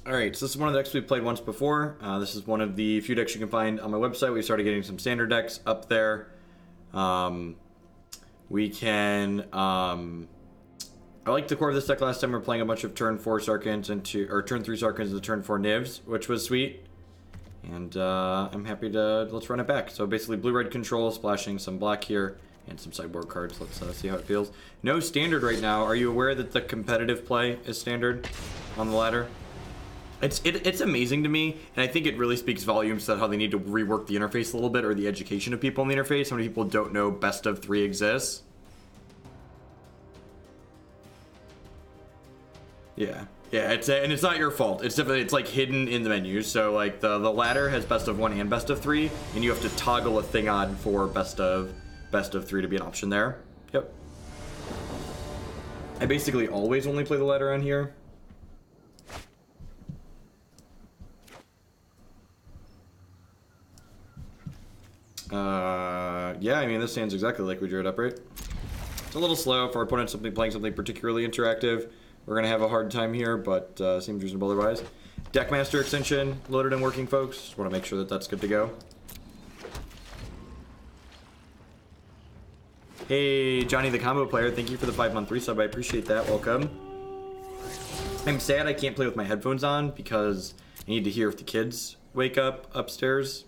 Alright, so this is one of the decks we've played once before. This is one of the few decks you can find on my website. We started getting some standard decks up there. We can... I liked the core of this deck last time. We were playing a bunch of turn 4 Sarkhans into... or turn 3 Sarkhans into turn 4 Nivs, which was sweet. And I'm happy to... let's run it back. So basically blue-red control, splashing some black here, and some sideboard cards. Let's see how it feels. No standard right now. Are you aware that the competitive play is standard on the ladder? It's amazing to me, and I think it really speaks volumes to how they need to rework the interface a little bit, or the education of people in the interface. How many people don't know best of 3 exists? Yeah, and it's not your fault. It's definitely, it's like hidden in the menus. So like the ladder has best of 1 and best of 3, and you have to toggle a thing on for best of 3 to be an option there. Yep. I basically always only play the ladder on here. Yeah, I mean, this stands exactly like we drew it up, right? It's a little slow for our opponent playing something particularly interactive. We're gonna have a hard time here, but seems reasonable otherwise. Deckmaster extension loaded and working, folks. Just want to make sure that that's good to go. Hey, Johnny the Combo Player, thank you for the 5-month resub. I appreciate that. Welcome. I'm sad I can't play with my headphones on because I need to hear if the kids wake up upstairs.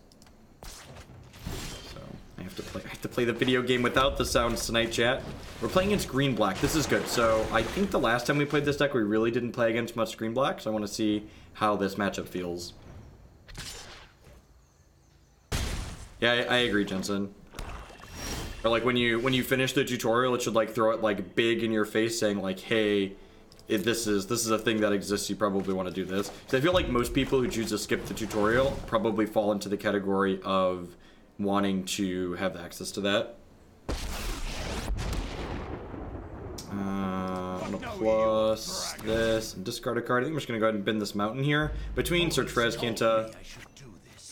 I have to play the video game without the sounds tonight, chat. We're playing against green-black. This is good. So I think the last time we played this deck, we really didn't play against much green-black. So I want to see how this matchup feels. Yeah, I agree, Jensen. Or like when you finish the tutorial, it should like throw it like big in your face, saying like, "Hey, if this is a thing that exists. You probably want to do this." So I feel like most people who choose to skip the tutorial probably fall into the category of wanting to have access to that. I'm gonna plus this and discard a card. I think we're just gonna go ahead and bend this mountain here. Between Search for Azcanta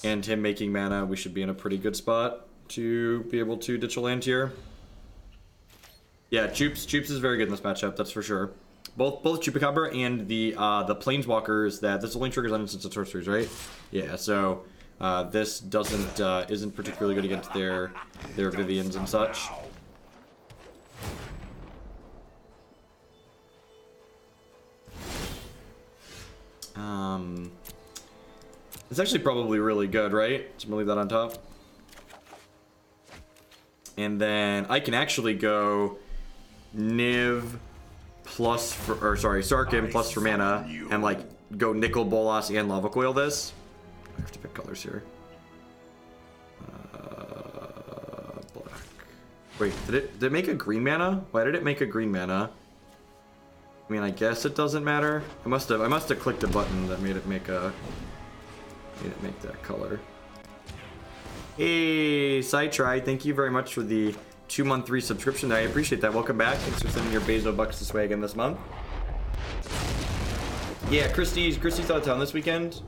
and him making mana, we should be in a pretty good spot to be able to ditch a land here. Yeah, Jupes is very good in this matchup, that's for sure. Both Chupacabra and the Planeswalkers that this only triggers on instants and sorceries, right? Yeah, so this isn't particularly good against their Vivians and such. It's actually probably really good, right? So I'm gonna leave that on top. And then I can actually go Niv plus for, or sorry, Sarkhan plus for mana, and like go Nicol, Bolas, and Lava Coil this. I have to pick colors here. Black. Wait, did it make a green mana? Why did it make a green mana? I mean, I guess it doesn't matter. I must have clicked a button that made it make that color. Hey, Cytry, thank you very much for the 2-month resubscription. I appreciate that. Welcome back. Thanks for sending your Bezo bucks this way again this month. Yeah, Christy's out of town this weekend.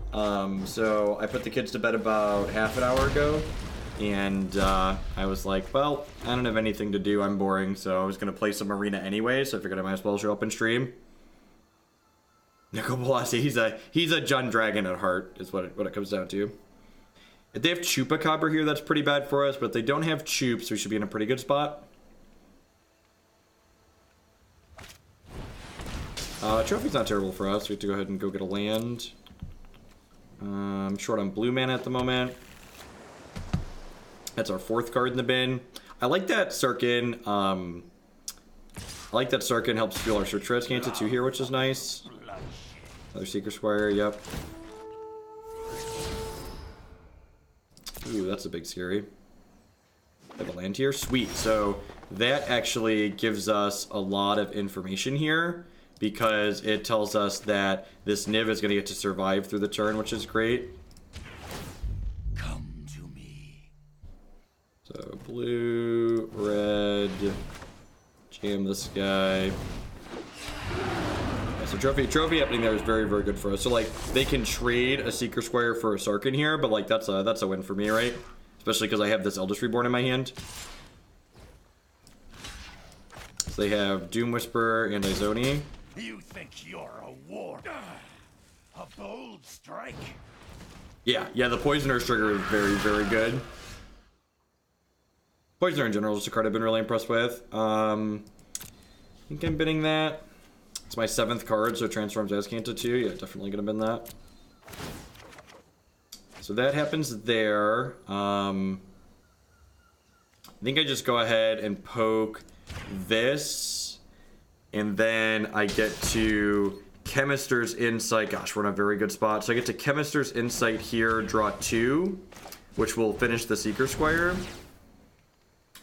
So I put the kids to bed about half an hour ago, and I was like, well, I don't have anything to do. I'm boring, so I was gonna play some Arena anyway. So I figured I might as well show up and stream. Nicol Bolas, he's a Jund Dragon at heart, is what it comes down to. If they have Chupacabra here, that's pretty bad for us, but if they don't have Chup, so we should be in a pretty good spot. Trophy's not terrible for us. We have to go ahead and go get a land. I'm short on blue mana at the moment. That's our 4th card in the bin. I like that Sarkhan. Helps fuel our Search for Azcanta too here, which is nice. Another Seeker Squire, yep. Ooh, that's a big scary. I have a land here. Sweet. So that actually gives us a lot of information here, because it tells us that this Niv is going to get to survive through the turn, which is great. Come to me. So blue, red, jam this guy. Yeah, so trophy happening there is very, very good for us. So like they can trade a Seeker Squire for a Sarkhan here, but like that's a win for me, right? Especially because I have this Eldest Reborn in my hand. So they have Doom Whisperer and Izoni. You think you're a war? A bold strike. Yeah, the Poisoner's trigger is very, very good. Poisoner in general is a card I've been really impressed with. I think I'm bidding that. It's my 7th card, so it transforms Azcanta too. Yeah, definitely gonna bin that. So that happens there. I think I just go ahead and poke this, and then I get to Chemister's Insight. Gosh, we're in a very good spot. So I get to Chemister's Insight here, draw 2, which will finish the Seeker Squire.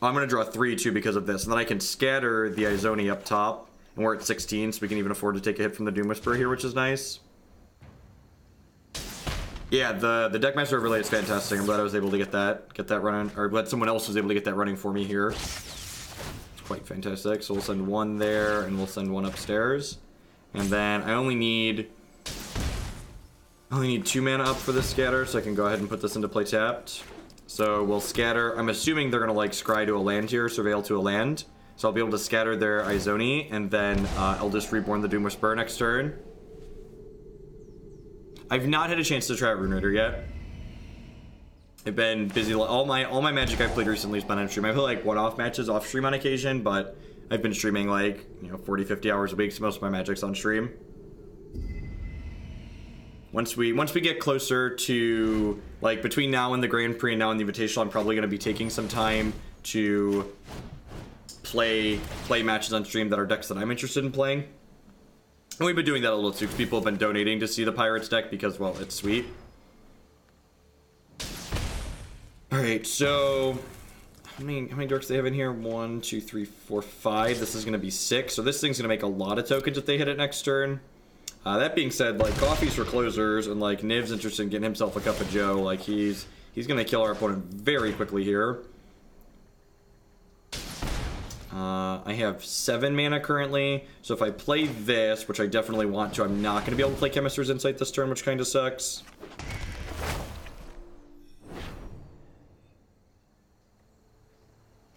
I'm going to draw 3 too because of this, and then I can scatter the Izoni up top, and we're at 16, so we can even afford to take a hit from the Doom Whisperer here, which is nice. Yeah, the Deckmaster Overlay is fantastic. I'm glad I was able to get that running, or glad someone else was able to get that running for me here. It's quite fantastic. So we'll send 1 there, and we'll send 1 upstairs. And then I only need 2 mana up for this scatter, so I can go ahead and put this into play tapped. So we'll scatter. I'm assuming they're going to like scry to a land here, surveil to a land. So I'll be able to scatter their Izoni, and then Eldest Reborn the Doom Whisperer next turn. I've not had a chance to try Rune Raider yet. I've been busy. All my Magic I've played recently has been on stream. I play like one-off matches off stream on occasion, but I've been streaming like 40-50 hours a week, so most of my Magic's on stream. Once we get closer to like between now and the Grand Prix and now and the Invitational, I'm probably going to be taking some time to play matches on stream that are decks that I'm interested in playing. And we've been doing that a little too, because people have been donating to see the Pirates deck because, well, it's sweet. Alright, so how many dorks do they have in here? 1, 2, 3, 4, 5. This is going to be 6. So this thing's going to make a lot of tokens if they hit it next turn. That being said, like, coffee's for closers, and like Niv's interested in getting himself a cup of joe. Like he's going to kill our opponent very quickly here. I have 7 mana currently, so if I play this, which I definitely want to, I'm not going to be able to play Chemister's Insight this turn, which kind of sucks.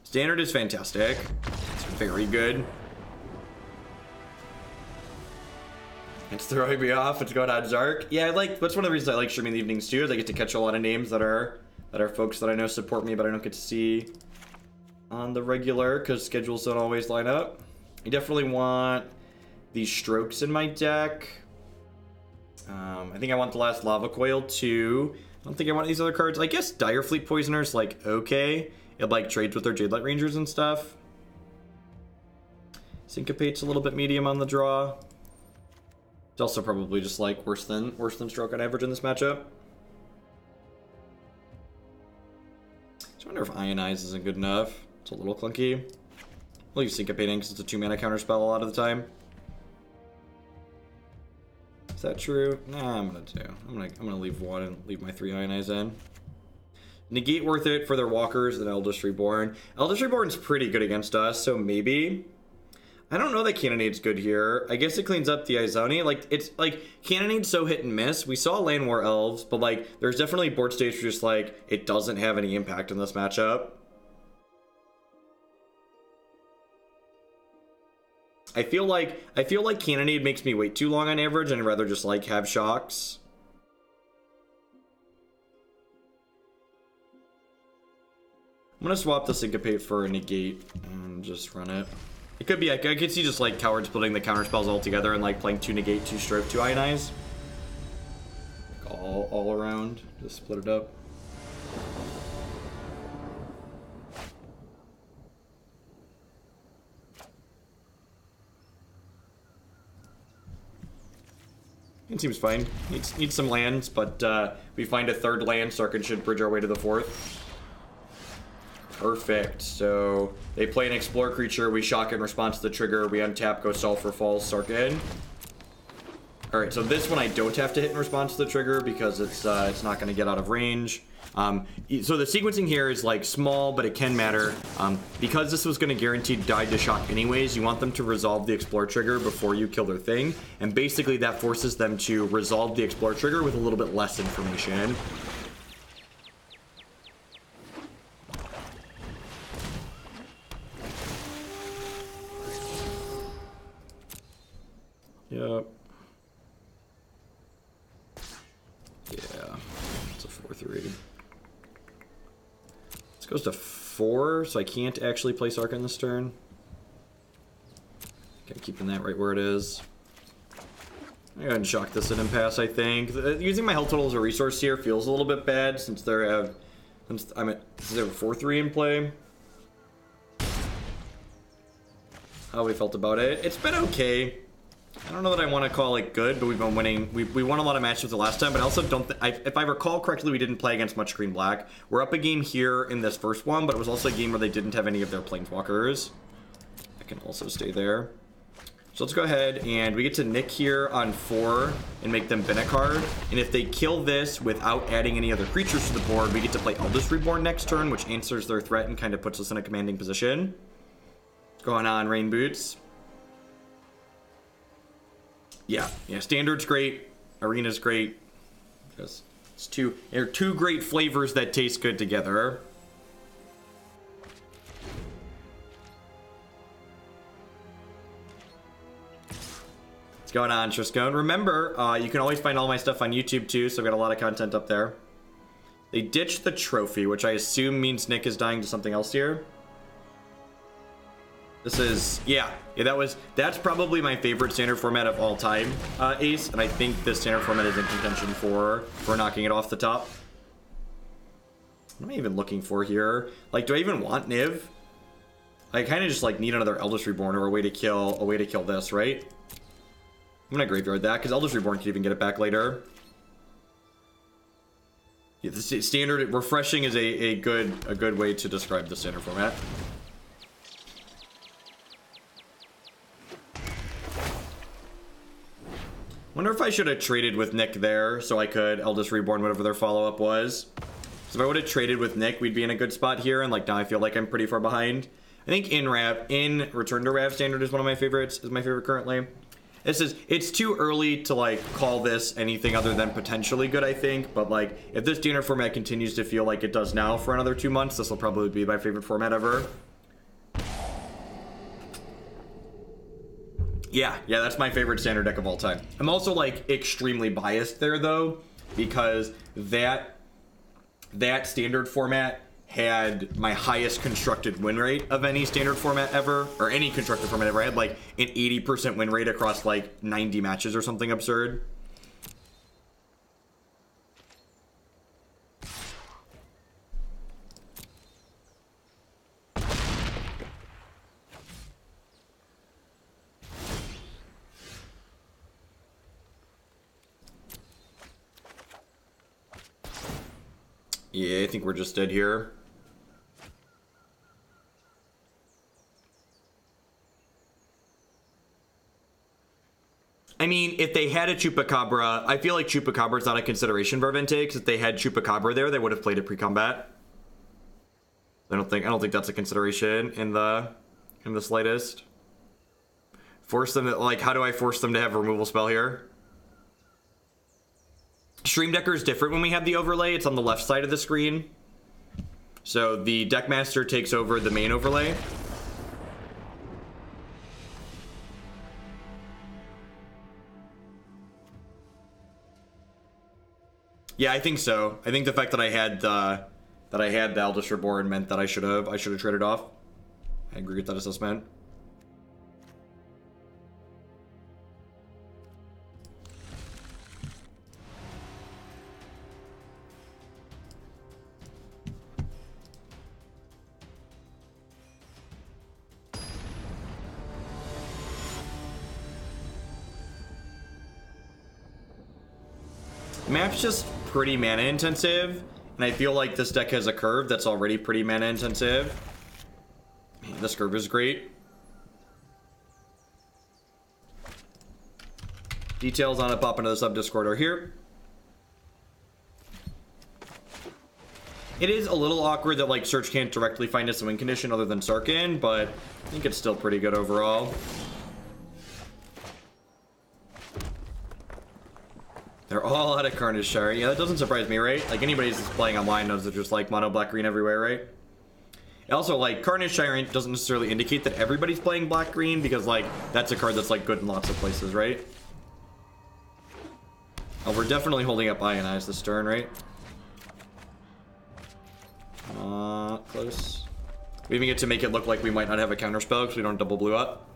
Standard is fantastic. It's very good. It's throwing me off. It's going on Zark. Yeah, that's one of the reasons I like streaming the evenings too, is I get to catch a lot of names that are folks that I know support me, but I don't get to see on the regular because schedules don't always line up. I definitely want these strokes in my deck. I think I want the last Lava Coil too. I don't think I want these other cards. I guess Direfleet Poisoner's like okay. It like trades with their Jadelight Rangers and stuff. Syncopate's a little bit medium on the draw. It's also probably just like worse than stroke on average in this matchup. So I wonder if Ionize isn't good enough. It's a little clunky. We'll use Syncopating because it's a 2 mana counter spell a lot of the time. Is that true? Nah, I'm gonna leave 1 and leave my 3 Ionize in. Negate worth it for their walkers and Eldest Reborn. Eldest Reborn's pretty good against us, so maybe. I don't know that Cannonade's good here. I guess it cleans up the Izoni. Like, it's like Cannonade's so hit and miss. We saw Land War Elves, but like there's definitely board states where just like it doesn't have any impact in this matchup. I feel like Cannonade makes me wait too long on average, and I'd rather just like have shocks. I'm gonna swap the Syncopate for a Negate and just run it. It could be, I could see just like Coward splitting the counter spells all together and like playing 2 Negate, 2 Stroke, 2 Ionize. Like all around, just split it up. It seems fine. Needs some lands, but we find a 3rd land, Sarkhan should bridge our way to the 4th. Perfect. So they play an Explore creature, we shock in response to the trigger, we untap, go Sulfur Falls, Sarkhan. Alright, so this one I don't have to hit in response to the trigger because it's not going to get out of range. So the sequencing here is like small, but it can matter. Because this was going to guarantee die to shock anyways, you want them to resolve the Explore trigger before you kill their thing. And basically that forces them to resolve the Explore trigger with a little bit less information. Yep. 3. This goes to 4, so I can't actually play Sarkhan this turn. Okay, keeping that right where it is. I'm going to shock this in and pass, I think. Using my health total as a resource here feels a little bit bad since there since a 4-3 in play. How we felt about it. It's been okay. I don't know that I want to call it good, but we've been winning. We won a lot of matches the last time, but I also don't if I recall correctly, we didn't play against much green black. We're up a game here in this first one, but it was also a game where they didn't have any of their planeswalkers. I can also stay there. So let's go ahead and we get to nick here on 4 and make them bin a card. And if they kill this without adding any other creatures to the board, we get to play Eldest Reborn next turn, which answers their threat and kind of puts us in a commanding position. What's going on, Rain Boots? Yeah, Standard's great. Arena's great. Because they're two great flavors that taste good together. What's going on, Triscone? Remember, you can always find all my stuff on YouTube too, so I've got a lot of content up there. They ditched the trophy, which I assume means Nick is dying to something else here. This is, that's probably my favorite standard format of all time, Ace, and I think this standard format is in contention for knocking it off the top. What am I even looking for here? Like, do I even want Niv? I kind of just like need another Eldest Reborn or a way to kill this, right? I'm gonna graveyard that because Eldest Reborn can even get it back later. Yeah, the standard refreshing is a good way to describe the standard format. Wonder if I should have traded with Nick there so I could Eldest Reborn whatever their follow-up was. So if I would have traded with Nick, we'd be in a good spot here, and like now I feel like I'm pretty far behind. I think in Return to Rav standard is one of my favorites, is my favorite currently. It's too early to like call this anything other than potentially good, I think, but like if this standard format continues to feel like it does now for another 2 months, this will probably be my favorite format ever. Yeah, that's my favorite standard deck of all time. I'm also like extremely biased there though, because that standard format had my highest constructed win rate of any standard format ever, or any constructed format ever. I had like an 80% win rate across like 90 matches or something absurd. Yeah, I think we're just dead here. I mean, if they had a Chupacabra, I feel like Chupacabra is not a consideration for Vente, because if they had Chupacabra there, they would have played it pre-combat. I don't think that's a consideration in the slightest. Force them to, like, how do I force them to have a removal spell here? Stream Decker is different when we have the overlay. It's on the left side of the screen. So the Deckmaster takes over the main overlay. Yeah, I think so. I think the fact that I had the Eldest Reborn meant that I should have traded off. I agree with that assessment. Map's just pretty mana intensive, and I feel like this deck has a curve that's already pretty mana intensive. Man, this curve is great. Details on it pop into the sub Discord are here. It is a little awkward that like Search can't directly find us a win condition other than Sarkhan, but I think it's still pretty good overall. They're all out of Carnage Shire. Yeah, that doesn't surprise me, right? Like, anybody who's playing online knows that there's, like, mono black-green everywhere, right? Also, like, Carnage Shire doesn't necessarily indicate that everybody's playing black-green, because, like, that's a card that's, like, good in lots of places, right? Oh, we're definitely holding up Ionize this turn, right? Not close. We even get to make it look like we might not have a counter spell because we don't double blue up.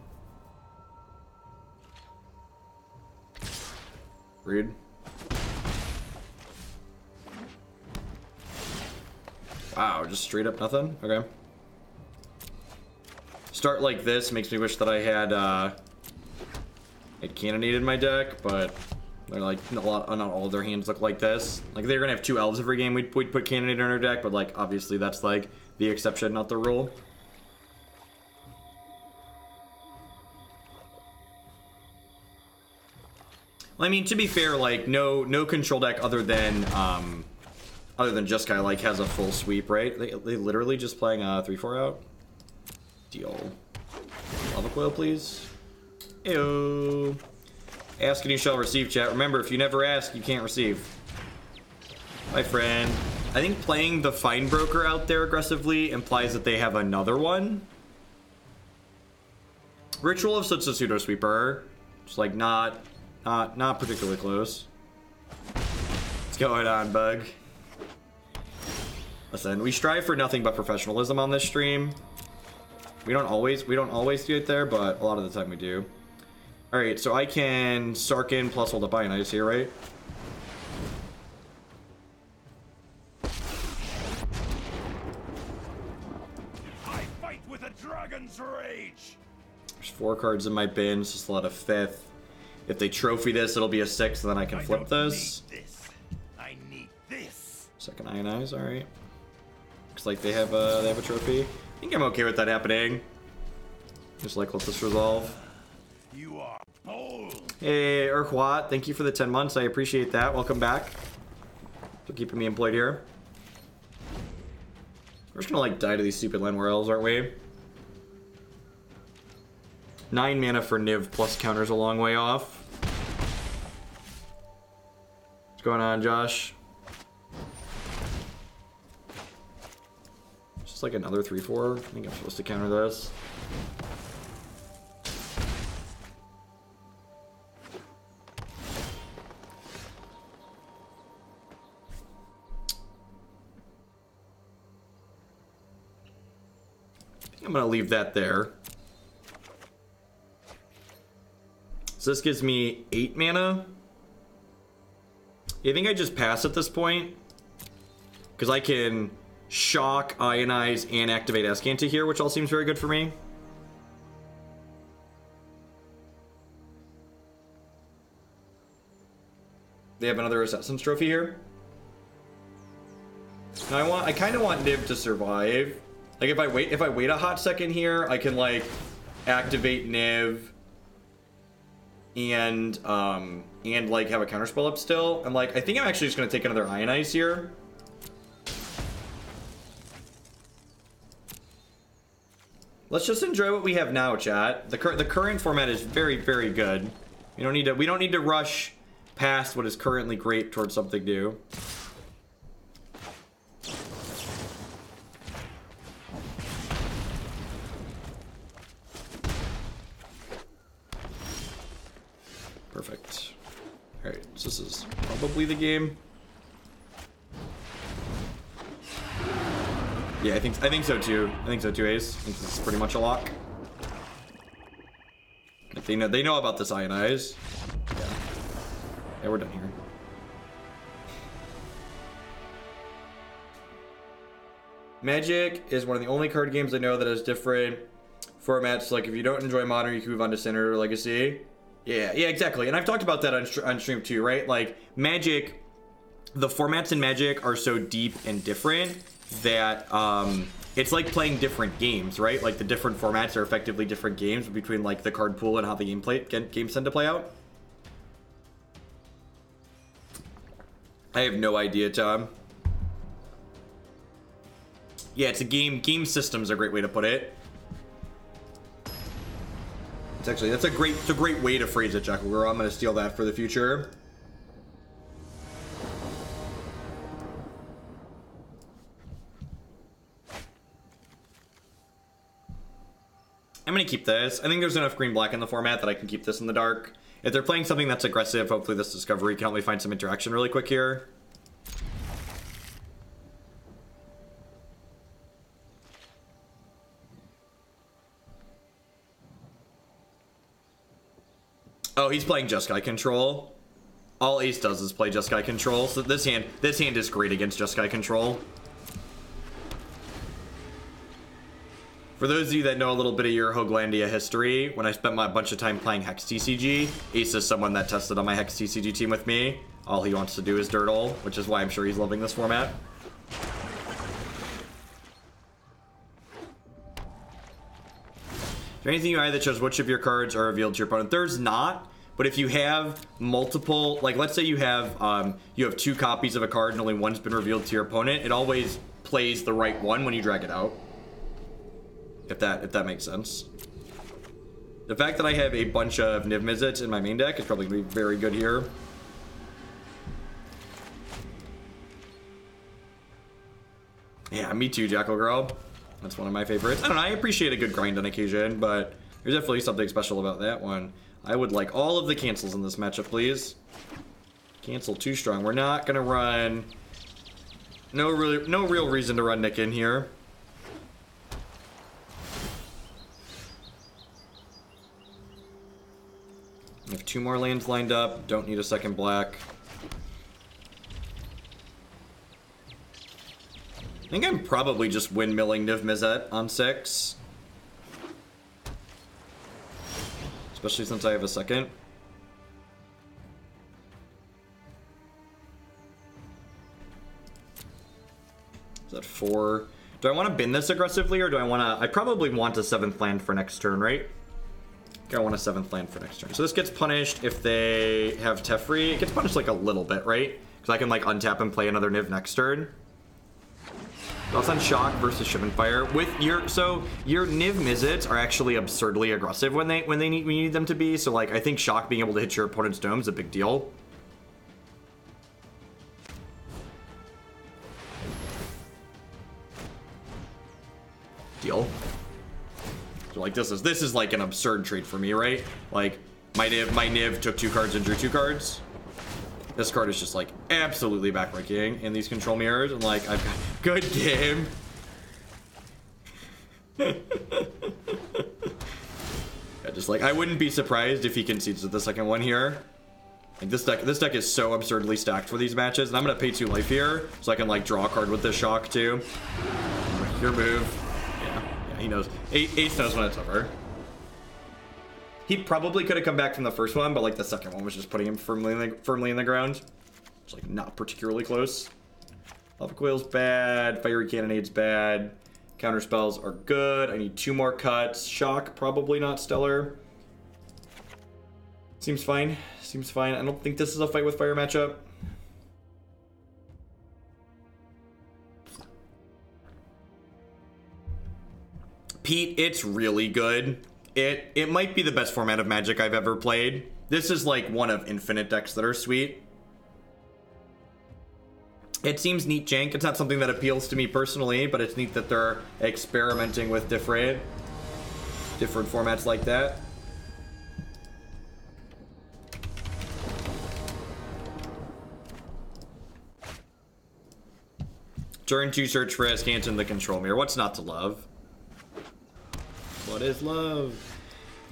Rude. Wow, just straight up nothing? Okay. Start like this makes me wish that I had Cannonade in my deck, but they're like not all of their hands look like this. Like they're gonna have 2 elves every game, we'd put Cannonade in our deck, but like obviously that's like the exception, not the rule. Well, I mean, to be fair, like no control deck other than Jeskai like has a full sweep, right? They literally just playing 3/4 out. Deal. Lava Coil, please. Ew. Ask and you shall receive, chat. Remember, if you never ask, you can't receive. My friend. I think playing the Fine Broker out there aggressively implies that they have another one. Ritual of such a pseudo sweeper. Just like not particularly close. What's going on, bug? Listen, we strive for nothing but professionalism on this stream. We don't always do it there, but a lot of the time we do. All right, so I can Sarkhan plus hold up Ionize here, right? I fight with a dragon's rage. There's 4 cards in my bin, it's just a lot of 5th. If they trophy this, it'll be a 6, and then I can flip this. I need this. Second Ionize, all right. Looks like they have a trophy. I think I'm okay with that happening. Just like let this resolve. You are bold. Hey, Urquat, thank you for the 10 months. I appreciate that. Welcome back. For keeping me employed here. We're just gonna like die to these stupid Llanowar elves, aren't we? 9 mana for Niv plus counter's a long way off. What's going on, Josh? It's just like another 3/4. I think I'm supposed to counter this. I'm gonna leave that there. So this gives me 8 mana. I think I just pass at this point. Because I can shock, Ionize, and activate Azcanta here, which all seems very good for me. They have another Assassin's Trophy here. Now I kind of want Niv to survive. Like if I wait a hot second here, I can like activate Niv and like have a counterspell up still. And like I think I'm actually just gonna take another Ionize here. Let's just enjoy what we have now, chat. The current format is very, very good. We don't need to rush past what is currently great towards something new. Perfect. All right, so this is probably the game. Yeah, I think so too. I think so too, Ace. I think this is pretty much a lock. If they know about this Ionize. Yeah, we're done here. Magic is one of the only card games I know that has different formats. Like if you don't enjoy Modern, you can move on to Standard or Legacy. Yeah, exactly. And I've talked about that on stream too, right? Like Magic, the formats in Magic are so deep and different that it's like playing different games, right? Like the different formats are effectively different games between like the card pool and how the games tend to play out. I have no idea, Tom. Yeah, it's a game systems are a great way to put it. It's actually, it's a great way to phrase it, Jackal. I'm gonna steal that for the future. I'm gonna keep this. I think there's enough green-black in the format that I can keep this in the dark. If they're playing something that's aggressive, hopefully this discovery can help me find some interaction really quick here. Oh, he's playing Jeskai control. All Ace does is play Jeskai control. So this hand is great against Jeskai control. For those of you that know a little bit of your Hoaglandia history, when I spent my bunch of time playing Hex TCG, Ace is someone that tested on my Hex TCG team with me. All he wants to do is dirtle, which is why I'm sure he's loving this format. Is there anything you add that shows which of your cards are revealed to your opponent? There's not, but if you have multiple, like let's say you have 2 copies of a card and only one's been revealed to your opponent, it always plays the right one when you drag it out. If that makes sense. The fact that I have a bunch of Niv-Mizzets in my main deck is probably going to be very good here. Yeah, me too, Jackal Girl. That's one of my favorites. I don't know, I appreciate a good grind on occasion, but there's definitely something special about that one. I would like all of the cancels in this matchup, please. Cancel too strong. We're not going to run... No real reason to run Nick in here. I have 2 more lands lined up. Don't need a second black. I think I'm probably just windmilling Niv-Mizzet on 6. Especially since I have a second. Is that 4? Do I want to bin this aggressively, or do I want to... I probably want a 7th land for next turn, right? I want a 7th land for next turn. So this gets punished if they have Teferi. It gets punished like a little bit, right? Because I can like untap and play another Niv next turn. Thoughts on Shock versus Shivan-Fire? With your your Niv-Mizzets are actually absurdly aggressive when you need them to be. So like I think Shock being able to hit your opponent's dome is a big deal. So like this is like an absurd trade for me, right? Like my Niv took 2 cards and drew 2 cards. This card is just like absolutely backbreaking in these control mirrors, and like I've got good game. Yeah, just like I wouldn't be surprised if he concedes to the second one here. Like this deck is so absurdly stacked for these matches, and I'm gonna pay 2 life here so I can like draw a card with this Shock too. Your move. Yeah, he knows. Ace knows when it's over. He probably could have come back from the first one, but like the second one was just putting him firmly in the ground. It's like not particularly close. Lava Coil's bad. Fiery Cannonade's bad. Counter spells are good. I need 2 more cuts. Shock, probably not stellar. Seems fine. Seems fine. I don't think this is a fight with fire matchup. Pete, it's really good. It might be the best format of Magic I've ever played. This is like one of infinite decks that are sweet. It seems neat, jank. It's not something that appeals to me personally, but it's neat that they're experimenting with different formats like that. Turn 2, search for Azcanta in the control mirror. What's not to love? What is love?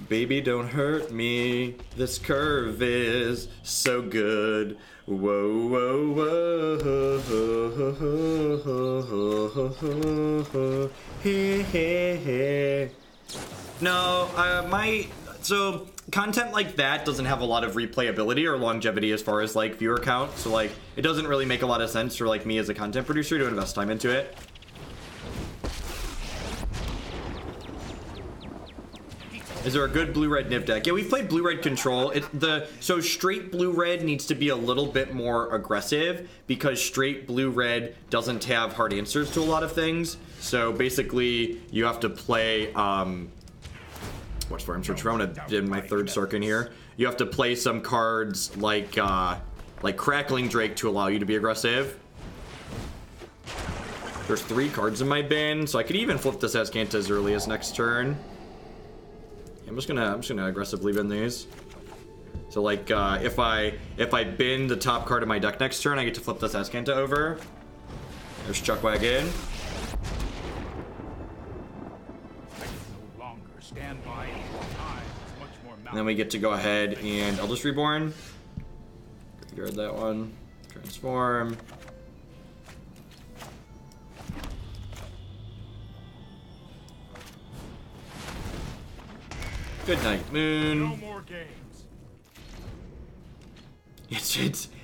Baby, don't hurt me. This curve is so good. Whoa, whoa, whoa. Hey, hey, hey. No, so content like that doesn't have a lot of replayability or longevity as far as like viewer count. So like it doesn't really make a lot of sense for like me as a content producer to invest time into it. Is there a good blue-red Niv deck? Yeah, we've played blue-red control. So straight blue-red needs to be a little bit more aggressive because straight blue-red doesn't have hard answers to a lot of things. So basically, you have to play, what's for? I'm searching. I'm gonna do my 3rd Sarkhan here. You have to play some cards like Crackling Drake to allow you to be aggressive. There's 3 cards in my bin, so I could even flip this Azcanta as early as next turn. I'm just gonna aggressively bin these. So like if I bin the top card of my deck next turn, I get to flip this Azcanta over. There's Chuckwagon. No longer stand by. Time is much more And then we get to go ahead and Eldest Reborn. Graveyard that one. Transform. Good night, Moon. No more games.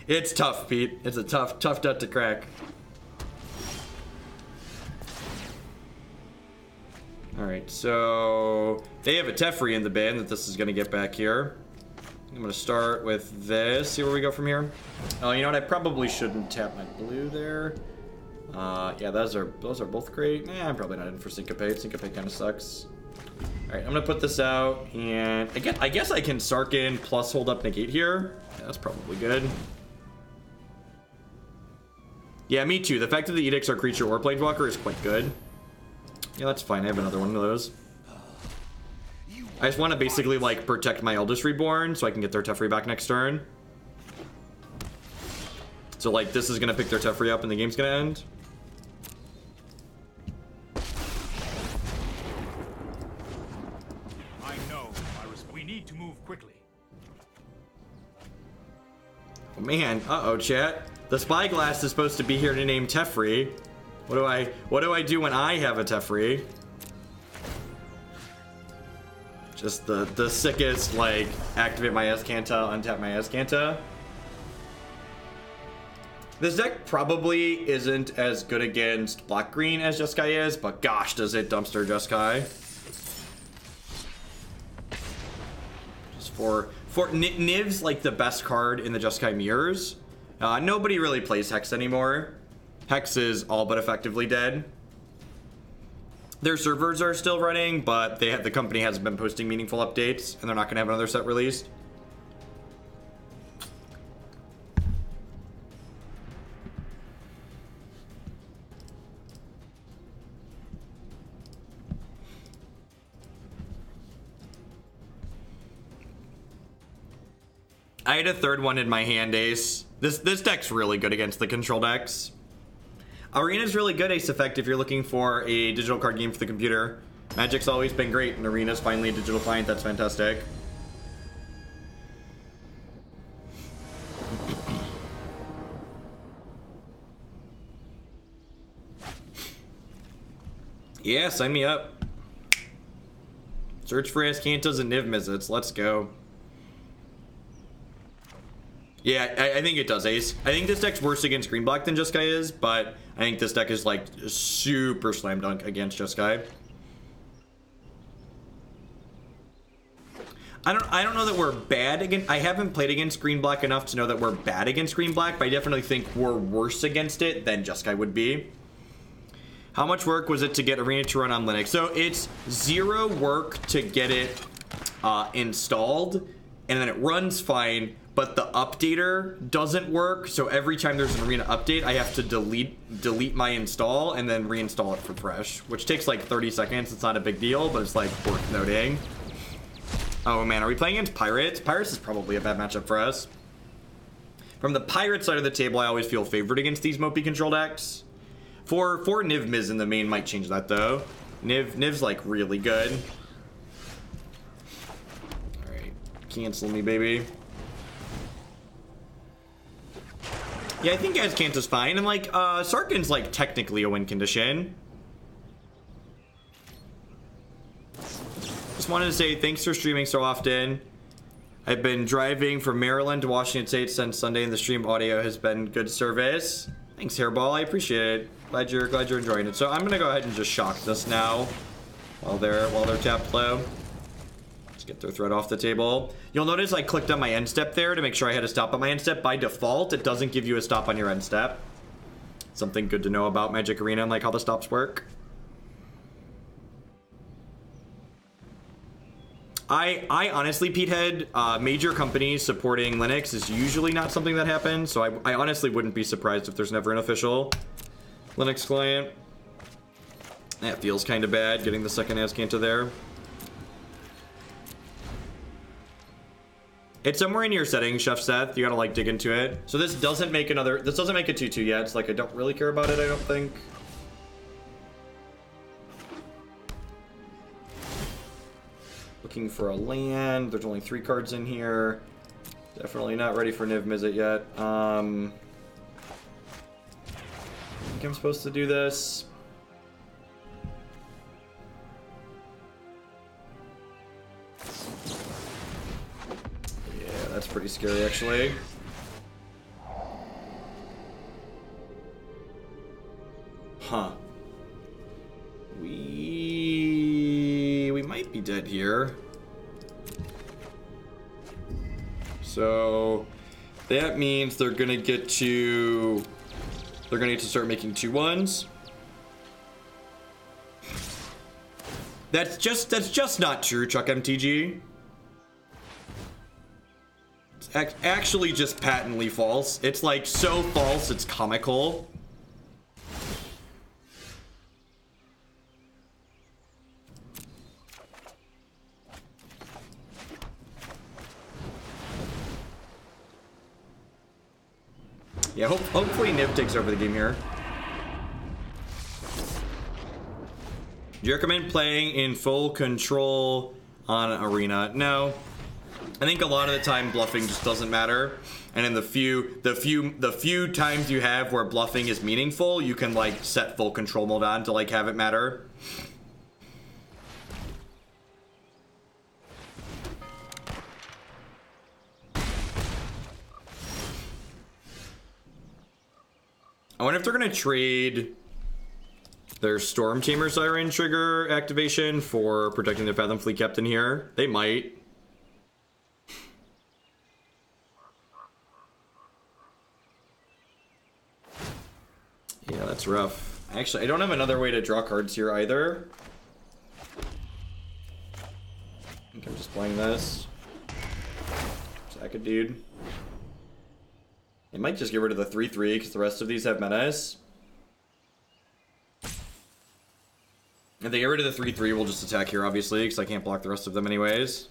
It's tough, Pete. It's a tough nut to crack. Alright, so they have a Teferi in the bin that this is gonna get back here. I'm gonna start with this, see where we go from here. Oh, you know what? I probably shouldn't tap my blue there. Yeah, those are both great. I'm probably not in for Syncopate. Syncopate kind of sucks. Alright, I'm gonna put this out, and I guess I can Sarkhan plus hold up negate here. Yeah, that's probably good. Yeah, me too. The fact that the Edicts are creature or planeswalker is quite good. Yeah, that's fine. I have another one of those. I just want to basically, like, protect my Eldest Reborn so I can get their Teferi back next turn. So, like, this is going to pick their Teferi up and the game's going to end. I know, Iris. We need to move quickly. Oh, man. Uh-oh, chat. The Spyglass is supposed to be here to name Teferi. What do I do when I have a Teferi? Just the sickest, like, activate my Azcanta, untap my Azcanta. This deck probably isn't as good against black-green as Jeskai is, but gosh, does it dumpster Jeskai. Just for Niv's like the best card in the Jeskai mirrors. Nobody really plays Hex anymore. Hex is all but effectively dead. Their servers are still running, but the company hasn't been posting meaningful updates, and they're not going to have another set released. I had a third one in my hand, Ace. This deck's really good against the control decks. Arena's really good Ace effect if you're looking for a digital card game for the computer. Magic's always been great, and Arena's finally a digital client. That's fantastic. Yeah, sign me up. Search for Azcantas and Niv-Mizzets. Let's go. Yeah, I think it does, Ace. I think this deck's worse against green black than Jeskai is, but I think this deck is like super slam dunk against Jeskai. I don't know that we're bad against. I haven't played against green black enough to know that we're bad against green black, but I definitely think we're worse against it than Jeskai would be. How much work was it to get Arena to run on Linux? So it's 0 work to get it installed, and then it runs fine. But the updater doesn't work, so every time there's an Arena update, I have to delete my install and then reinstall it for fresh, which takes like 30 seconds. It's not a big deal, but it's like worth noting. Oh man, are we playing against Pirates? Pirates is probably a bad matchup for us. From the Pirate side of the table, I always feel favored against these Mopey control decks. For Niv-Miz in the main might change that though. Niv's like really good. Alright, cancel me, baby. Yeah, I think Azcanta's fine, and like, Sarkhan's like technically a win condition. Just wanted to say thanks for streaming so often. I've been driving from Maryland to Washington State since Sunday, and the stream audio has been good service. Thanks, Hairball, I appreciate it. Glad you're enjoying it. So I'm gonna go ahead and just shock this now while they're tapped low. Get their threat off the table. You'll notice I clicked on my end step there to make sure I had a stop on my end step. By default, it doesn't give you a stop on your end step. Something good to know about Magic Arena and like how the stops work. I honestly, Petehead, major companies supporting Linux is usually not something that happens, so I honestly wouldn't be surprised if there's never an official Linux client. That feels kind of bad, getting the second Azcanta there. It's somewhere in your settings, Chef Seth. You gotta like dig into it. So this doesn't make a 2/2 yet. It's like I don't really care about it, I don't think. Looking for a land. There's only 3 cards in here. Definitely not ready for Niv-Mizzet yet. I think I'm supposed to do this. Yeah, that's pretty scary actually. Huh. We might be dead here. So that means they're gonna get to. They're gonna need to start making 2/1s. That's just not true, Chuck MTG. It's actually just patently false. It's like so false, it's comical. Yeah, hopefully Niv takes over the game here. Do you recommend playing in full control on Arena? No. I think a lot of the time bluffing just doesn't matter. And in the few times you have where bluffing is meaningful, you can like set full control mode on to like have it matter. I wonder if they're gonna trade their Storm Chamber Siren trigger activation for protecting their Fathom Fleet Captain here. They might. Yeah, that's rough. Actually, I don't have another way to draw cards here either. I think I'm just playing this. Sack a dude. It might just get rid of the 3/3 because the rest of these have menace. If they get rid of the 3/3, we'll just attack here, obviously, because I can't block the rest of them anyways.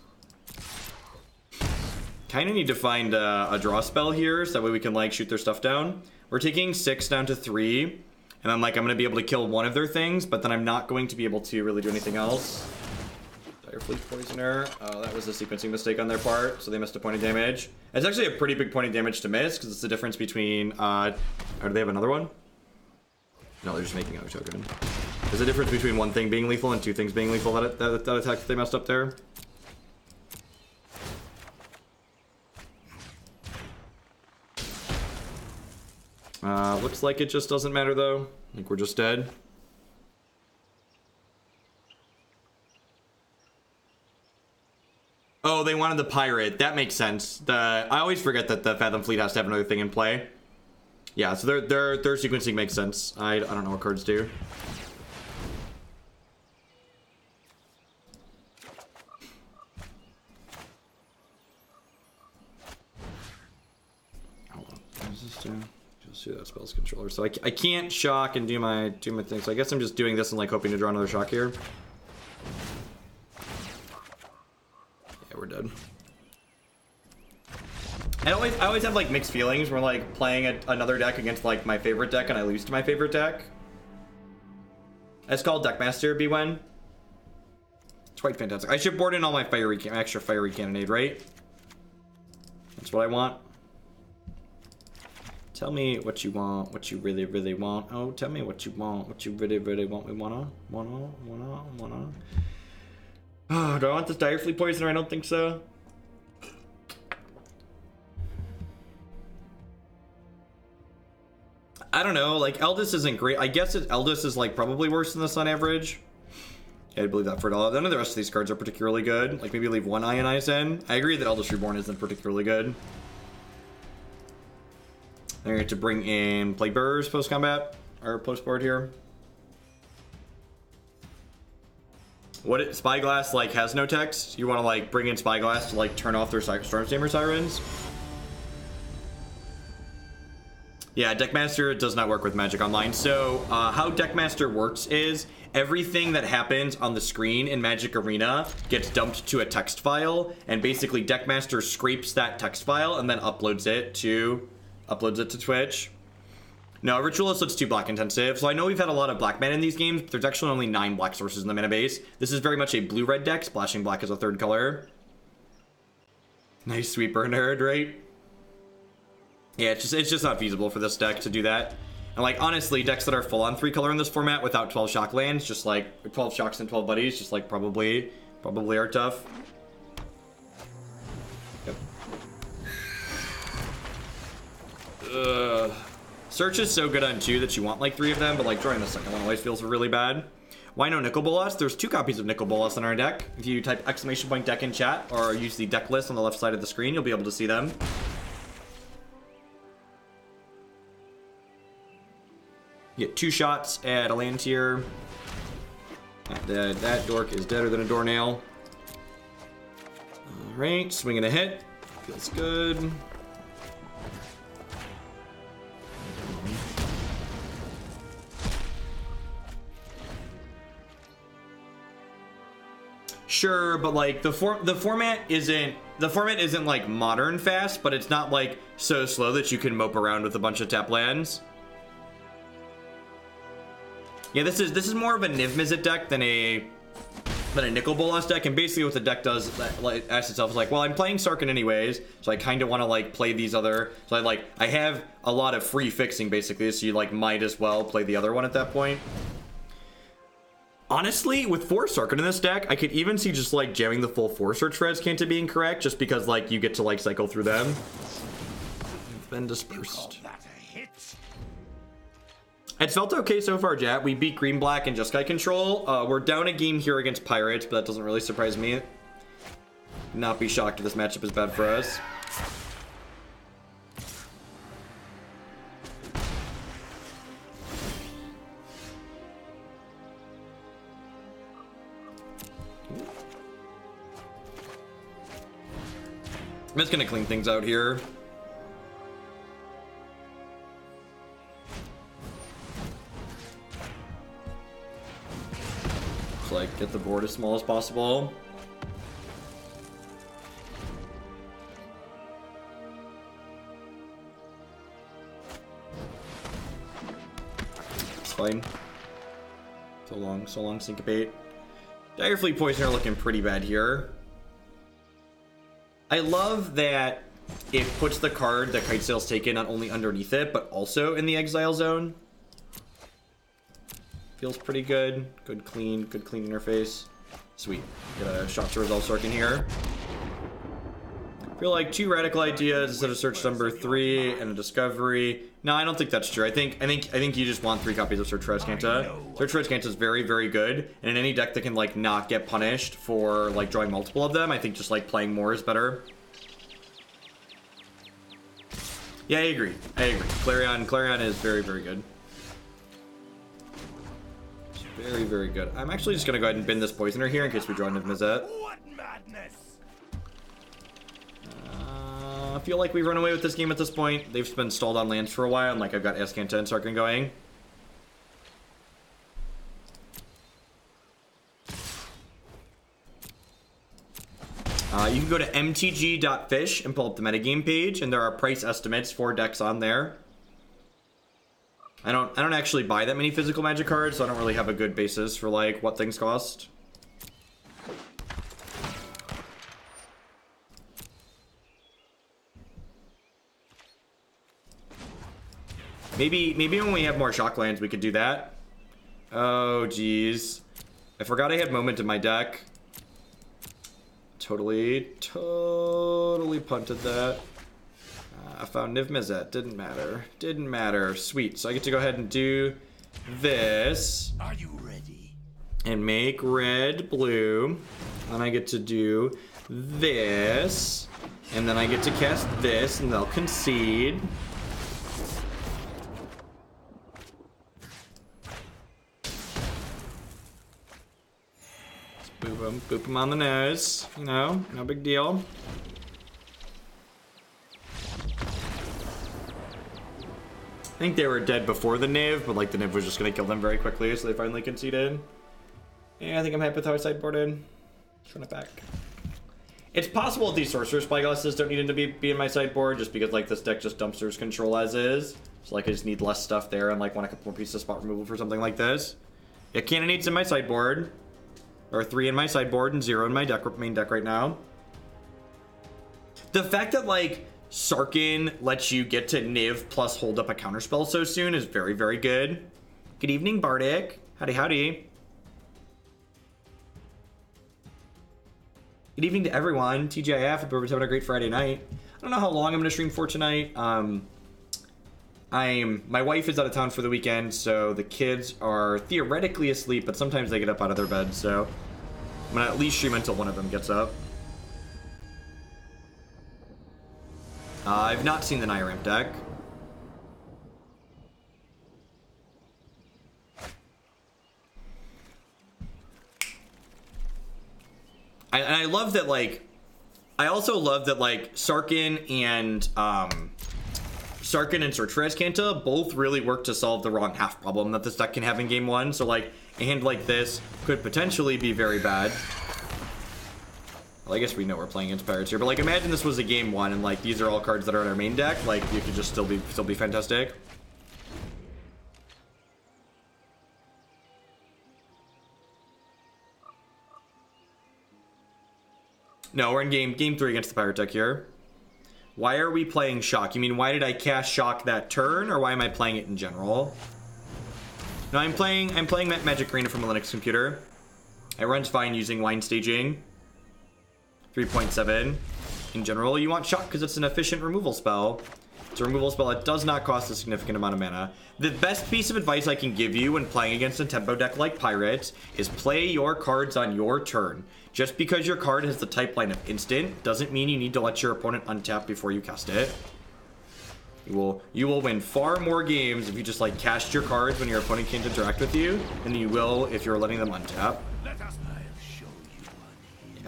Kind of need to find a draw spell here, so that way we can, like, shoot their stuff down. We're taking 6 down to 3, and I'm, like, I'm going to be able to kill one of their things, but then I'm not going to be able to really do anything else. Direfleet Poisoner. Oh, that was a sequencing mistake on their part, so they missed a point of damage. It's actually a pretty big point of damage to miss, because it's the difference between, or do they have another one? No, they're just making a token. There's a difference between one thing being lethal and 2 things being lethal, that attack that they messed up there. Looks like it just doesn't matter, though. I think we're just dead. Oh, they wanted the pirate. That makes sense. I always forget that the Fathom Fleet has to have another thing in play. Yeah, so their sequencing makes sense. I don't know what cards do. Hold on. What does this do? Just do that spells controller. So I can't shock and do my thing. So I guess I'm just doing this and like hoping to draw another shock here. We're dead. I always have like mixed feelings when like playing another deck against like my favorite deck and I lose to my favorite deck. It's called Deckmaster B1. It's quite fantastic. I should board in all my extra Fiery Cannonade, right? That's what I want. Tell me what you want, what you really, really want. Oh, tell me what you want, what you really, really want. We wanna. Oh, do I want this Direfleet Poisoner? I don't think so. I don't know, like, Eldest isn't great. I guess Eldest is, like, probably worse than this on average. Yeah, I believe that for $1. None of the rest of these cards are particularly good. Like, maybe leave one Ionize in. I agree that Eldest Reborn isn't particularly good. They're going to bring in Plague Bearers post-combat, or post-board here. What Spyglass like has no text? You want to like bring in Spyglass to like turn off their Storm Chamber Sirens? Yeah, Deckmaster does not work with Magic Online. So how Deckmaster works is everything that happens on the screen in Magic Arena gets dumped to a text file, and basically Deckmaster scrapes that text file and then uploads it to Twitch. No, Ritualist looks too black intensive. So I know we've had a lot of black mana in these games, but there's actually only 9 black sources in the mana base. This is very much a blue-red deck, splashing black as a third color. Nice sweeper nerd, right? Yeah, it's just not feasible for this deck to do that. And like, honestly, decks that are full on 3 color in this format without 12 shock lands, just like 12 shocks and 12 buddies, just like probably are tough. Yep. Search is so good on 2 that you want like 3 of them, but like drawing the second one always feels really bad. Why no Nicol Bolas? There's 2 copies of Nicol Bolas in our deck. If you type !deck in chat or use the deck list on the left side of the screen, you'll be able to see them. You get 2 shots at a land tier. That dork is deader than a doornail. Alright, swinging a hit. Feels good. Sure, but like the format isn't like modern fast, but it's not like so slow that you can mope around with a bunch of tap lands. Yeah, this is more of a Niv-Mizzet deck than a Nicol Bolas deck, and basically what the deck does, like, asks itself is like, well, I'm playing Sarkhan anyways, so I kind of want to like play these other. So I have a lot of free fixing basically, so you like might as well play the other one at that point. Honestly, with 4 Sarkhan in this deck, I could even see just like jamming the full 4 search for Azcanta being correct, just because like you get to like cycle through them. It's been dispersed. It's felt okay so far, Jat. We beat green, black, and Jeskai control. We're down a game here against Pirates, but that doesn't really surprise me. Not be shocked if this matchup is bad for us. I'm just gonna clean things out here. Just like get the board as small as possible. It's fine. So long, Syncopate. Direfleet Poisoner looking pretty bad here. I love that it puts the card that Kitesail's taken not only underneath it, but also in the exile zone. Feels pretty good. Good clean interface. Sweet. Get a shot to resolve Sarkhan here. Feel like 2 radical ideas instead of search number 3 and a discovery. No, I don't think that's true. I think you just want 3 copies of Search for Azcanta. Search for Azcanta is very, very good, and in any deck that can like not get punished for like drawing multiple of them, I think just like playing more is better. Yeah, I agree. Clarion is very, very good. It's very, very good. I'm actually just gonna go ahead and bin this Poisoner here in case we draw Niv-Mizzet. What madness! I feel like we run away with this game at this point. They've been stalled on lands for a while, and like I've got Azcanta and Sarkhan going. You can go to mtg.fish and pull up the metagame page, and there are price estimates for decks on there. I don't actually buy that many physical Magic cards, so I don't really have a good basis for like what things cost. Maybe when we have more shock lands, we could do that. Oh, geez. I forgot I had Moment in my deck. Totally punted that. I found Niv-Mizzet. Didn't matter. Sweet. So I get to go ahead and do this. Are you ready? And make red blue. And I get to do this. And then I get to cast this, and they'll concede. Boop him on the nose, you know, no big deal. I think they were dead before the Niv, but like the Niv was just gonna kill them very quickly, so they finally conceded. Yeah, I think I'm happy with how I sideboarded. Let's run it back. It's possible that these Sorcerer Spyglasses don't need to be in my sideboard, just because like this deck just dumpsters control as is. So like I just need less stuff there and like want a couple more pieces of spot removal for something like this. Yeah, Cannonade's in my sideboard. Or 3 in my sideboard and 0 in my main deck right now. The fact that like Sarkhan lets you get to Niv plus hold up a counterspell so soon is very, very good. Good evening, Bardic. Howdy, howdy. Good evening to everyone. TGIF, hope everyone's having a great Friday night. I don't know how long I'm going to stream for tonight. My wife is out of town for the weekend, so the kids are theoretically asleep, but sometimes they get up out of their bed, so I'm going to at least stream until one of them gets up. I've not seen the Niramp deck. I love that, like, I also love that, like, Sarkhan and Search for Azcanta both really work to solve the wrong half problem that this deck can have in game 1. So, like, a hand like this could potentially be very bad. Well, I guess we know we're playing against Pirates here, but, like, imagine this was a game 1 and, like, these are all cards that are in our main deck. Like, you could just still be fantastic. No, we're in game 3 against the Pirate deck here. Why are we playing Shock? You mean why did I cast Shock that turn, or why am I playing it in general? No, I'm playing Magic Arena from a Linux computer. It runs fine using Wine Staging. 3.7. In general, you want Shock because it's an efficient removal spell. It's a removal spell that does not cost a significant amount of mana. The best piece of advice I can give you when playing against a tempo deck like Pirates is play your cards on your turn. Just because your card has the type line of instant doesn't mean you need to let your opponent untap before you cast it. You will win far more games if you just like cast your cards when your opponent can't interact with you than you will if you're letting them untap. Yeah,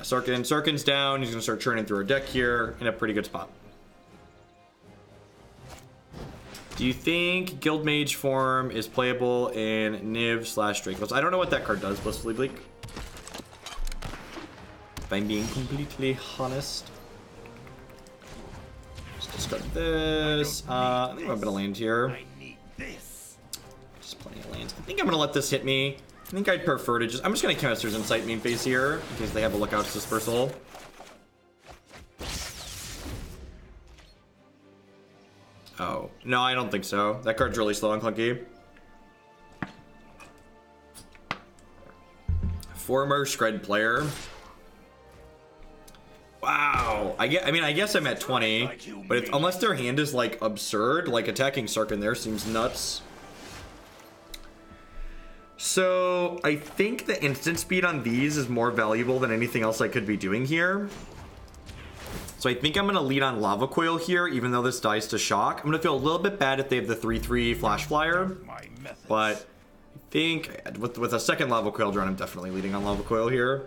Sarkhan's down. He's gonna start churning through our deck here in a pretty good spot. Do you think Guildmage form is playable in Niv/Dragonskull? I don't know what that card does, Blissfully Bleak. If I'm being completely honest. Just discard this. I think I'm gonna land here. Just plenty of lands. I think I'm gonna let this hit me. I think I'd prefer to just... I'm just gonna Chemister's Insight main phase here, in case they have a Lookout's Dispersal. Oh. No, I don't think so. That card's really slow and clunky. Former Shred player. Wow. I guess I'm at 20. But unless their hand is, like, absurd, like, attacking Sarkhan there seems nuts. So, I think the instant speed on these is more valuable than anything else I could be doing here. So I think I'm going to lead on Lava Coil here, even though this dies to Shock. I'm going to feel a little bit bad if they have the 3/3 Flash Flyer. But I think with a second Lava Coil drawn, I'm definitely leading on Lava Coil here.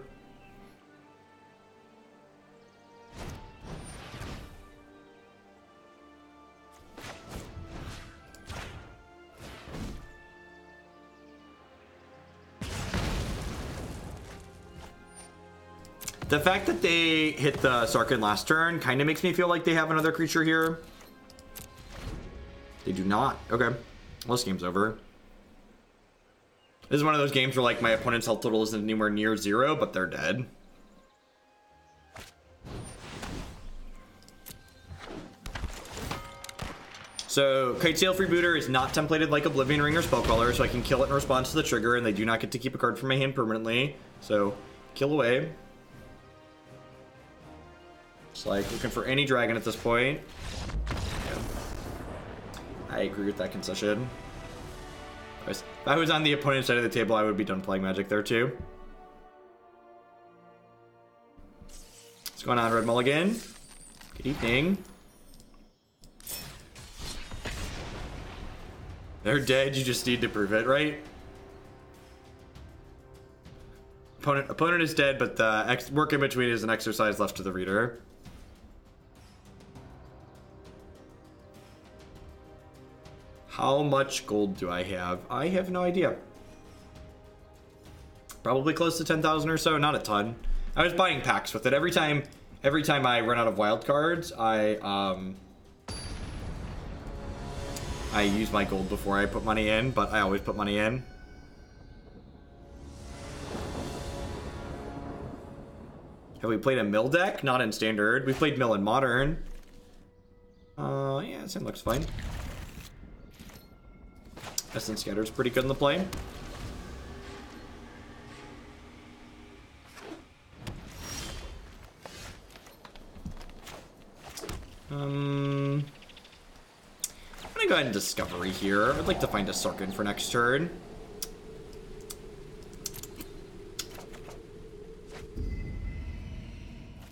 The fact that they hit the Sarkhan last turn kind of makes me feel like they have another creature here. They do not. Okay. Well, this game's over. This is one of those games where, like, my opponent's health total isn't anywhere near 0, but they're dead. So, Kitesail Freebooter is not templated like Oblivion Ring or Spellcaller, so I can kill it in response to the trigger, and they do not get to keep a card from my hand permanently. So, kill away. Just like looking for any dragon at this point. Yeah. I agree with that concession. If I was on the opponent's side of the table, I would be done playing Magic there too. What's going on, Red Mulligan? Good evening. They're dead, you just need to prove it, right? Opponent is dead, but the work in between is an exercise left to the reader. How much gold do I have? I have no idea. Probably close to 10,000 or so, not a ton. I was buying packs with it. Every time I run out of wild cards, I I use my gold before I put money in, but I always put money in. Have we played a mill deck? Not in standard. We played mill in modern. Yeah, this thing looks fine. Essence Scatter's pretty good in the play. I'm gonna go ahead and Discovery here. I'd like to find a Sarkhan for next turn.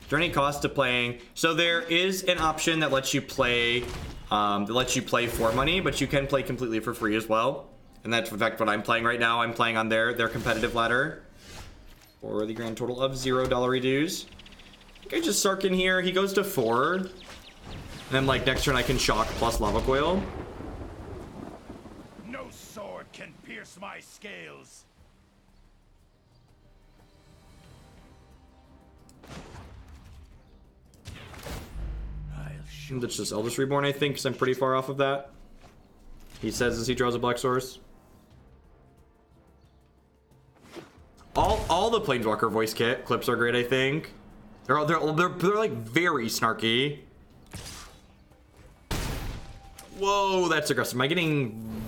Is there any cost to playing? So there is an option that lets you play for money, but you can play completely for free as well. And that's in fact what I'm playing right now. I'm playing on their competitive ladder for the grand total of $0 dues. I think I just Sarkhan here. He goes to 4. And then like next turn I can shock plus Lava Coil. No sword can pierce my scales. That's just Eldest Reborn, I think, because I'm pretty far off of that. He says as he draws a black source. All the Planeswalker voice clips are great, I think. They're like very snarky. Whoa, that's aggressive. Am I getting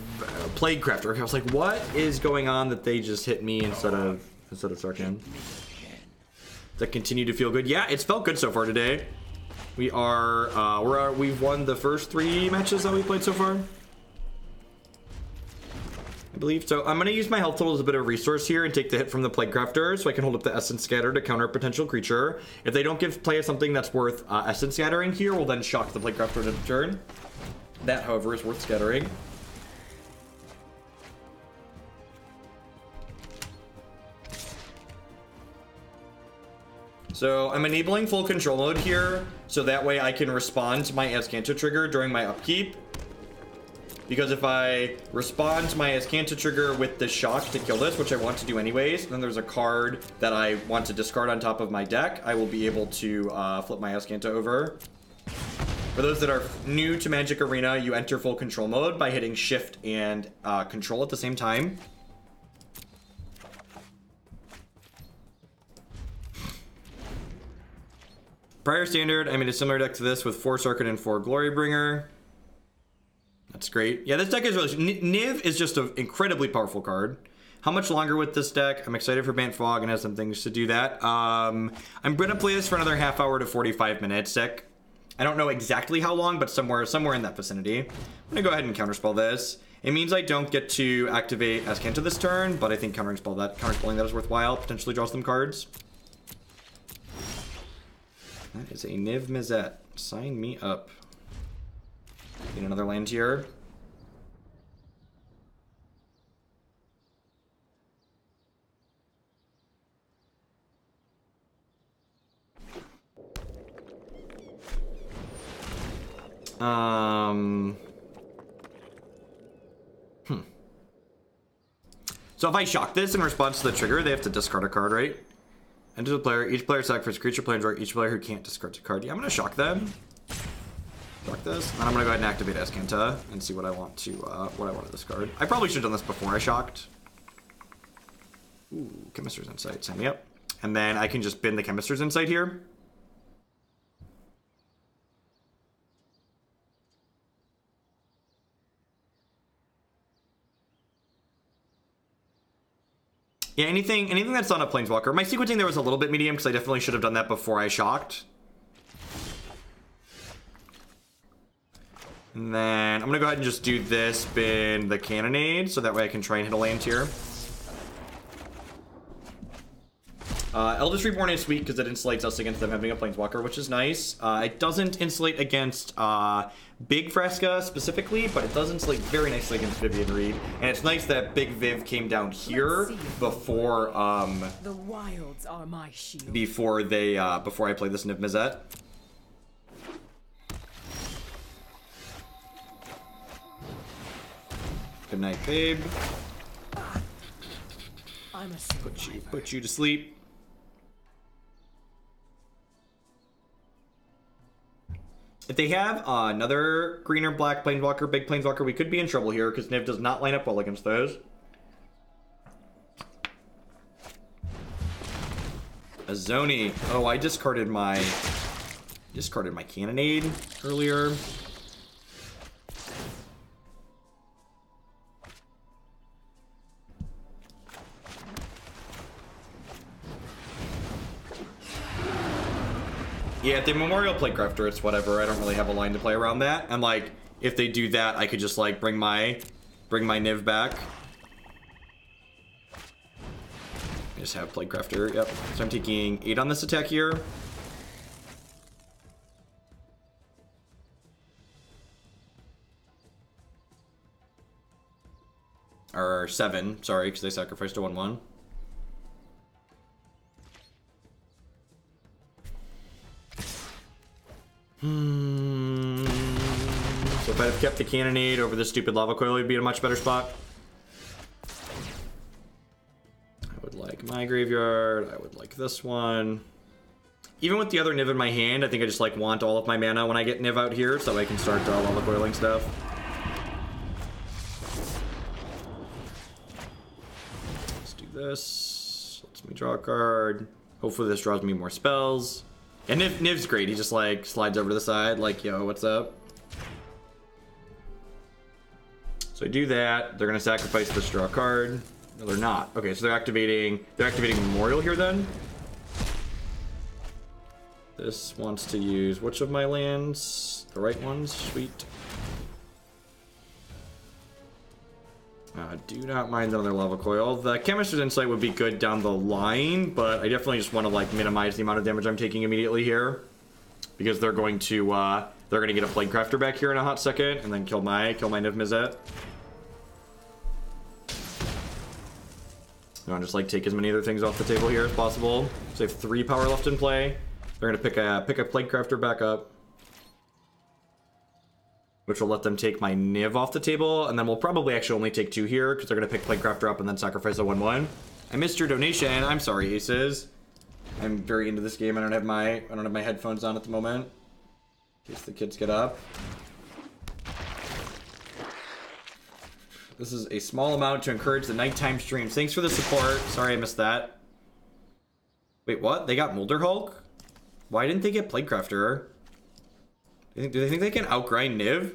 Plague Crafter? I was like, what is going on that they just hit me instead of Sarkhan? Does that continue to feel good? Yeah, it's felt good so far today. We've won the first 3 matches that we played so far, I believe. So I'm going to use my health total as a bit of a resource here and take the hit from the Plague Crafter so I can hold up the Essence Scatter to counter a potential creature. If they don't give play something that's worth Essence Scattering here, we'll then shock the Plague Crafter to turn. That, however, is worth scattering. So I'm enabling full control mode here, so that way I can respond to my Azcanta trigger during my upkeep. Because if I respond to my Azcanta trigger with the shock to kill this, which I want to do anyways, then there's a card that I want to discard on top of my deck, I will be able to flip my Azcanta over. For those that are new to Magic Arena, you enter full control mode by hitting Shift and Control at the same time. Prior standard, I made a similar deck to this with 4 Sarkhan and 4 Glorybringer. That's great. Yeah, this deck is really... Niv is just an incredibly powerful card. How much longer with this deck? I'm excited for Bant Fog and has some things to do that. I'm going to play this for another half hour to 45 minutes. Deck. I don't know exactly how long, but somewhere in that vicinity. I'm going to go ahead and counterspell this. It means I don't get to activate Azcanta this turn, but I think counterspelling that is worthwhile. Potentially draws some cards. That is a Niv-Mizzet. Sign me up. Get another land here. So if I shock this in response to the trigger, they have to discard a card, right? Enter the player. Each player sacrifices creature, planeswalker. Each player who can't discard a card. Yeah, I'm gonna shock them. Shock this, and I'm gonna go ahead and activate Azcanta and see what I want to discard. I probably should have done this before I shocked. Ooh, Chemister's Insight. Sign me up. And then I can just bin the Chemister's Insight here. Yeah, anything that's not a Planeswalker. My sequencing there was a little bit medium because I definitely should have done that before I shocked. And then I'm going to go ahead and just do this, bin the Cannonade, so that way I can try and hit a land here. Eldest Reborn is sweet because it insulates us against them having a Planeswalker, which is nice. It doesn't insulate against Big Fresca specifically, but it does insulate very nicely against Vivian Reed. And it's nice that Big Viv came down here before the wilds are my shield. Before I play this Niv-Mizzet. Good night, babe. I'm a put you to sleep. If they have another green or black planeswalker, big planeswalker, we could be in trouble here because Niv does not line up well against those. Azoni. Oh, I discarded my Cannonade earlier. Yeah, if they Memorial Playcrafter, it's whatever. I don't really have a line to play around that. And like, if they do that, I could just like bring my Niv back. I just have Playcrafter. Yep. So I'm taking 8 on this attack here. Or 7, sorry, because they sacrificed a 1/1. So if I'd have kept the Cannonade over this stupid Lava Coil, we'd be in a much better spot. I would like my graveyard. I would like this one. Even with the other Niv in my hand, I think I just like want all of my mana when I get Niv out here, so I can start Lava Coiling stuff. Let's do this. Lets me draw a card. Hopefully this draws me more spells. And Niv's great. He just like slides over to the side, like, yo, what's up? So I do that. They're gonna sacrifice this, draw a card. No, they're not. Okay, so they're activating Memorial here then. This wants to use which of my lands? The right ones? Sweet. Do not mind another Lava Coil. The Chemister's Insight would be good down the line, but I definitely just want to like minimize the amount of damage I'm taking immediately here, because they're going to get a Playcrafter back here in a hot second, and then kill my Niv-Mizzet. I want to just like take as many other things off the table here as possible. So they have 3 power left in play. They're gonna pick a Playcrafter back up, which will let them take my Niv off the table, and then we'll probably actually only take 2 here, because they're going to pick Playcrafter up and then sacrifice a 1/1. I missed your donation. I'm sorry, Aces. I'm very into this game. I don't have my headphones on at the moment, in case the kids get up. This is a small amount to encourage the nighttime streams. Thanks for the support. Sorry I missed that. Wait, what? They got Molder Hulk? Why didn't they get Playcrafter? Do they think they can outgrind Niv?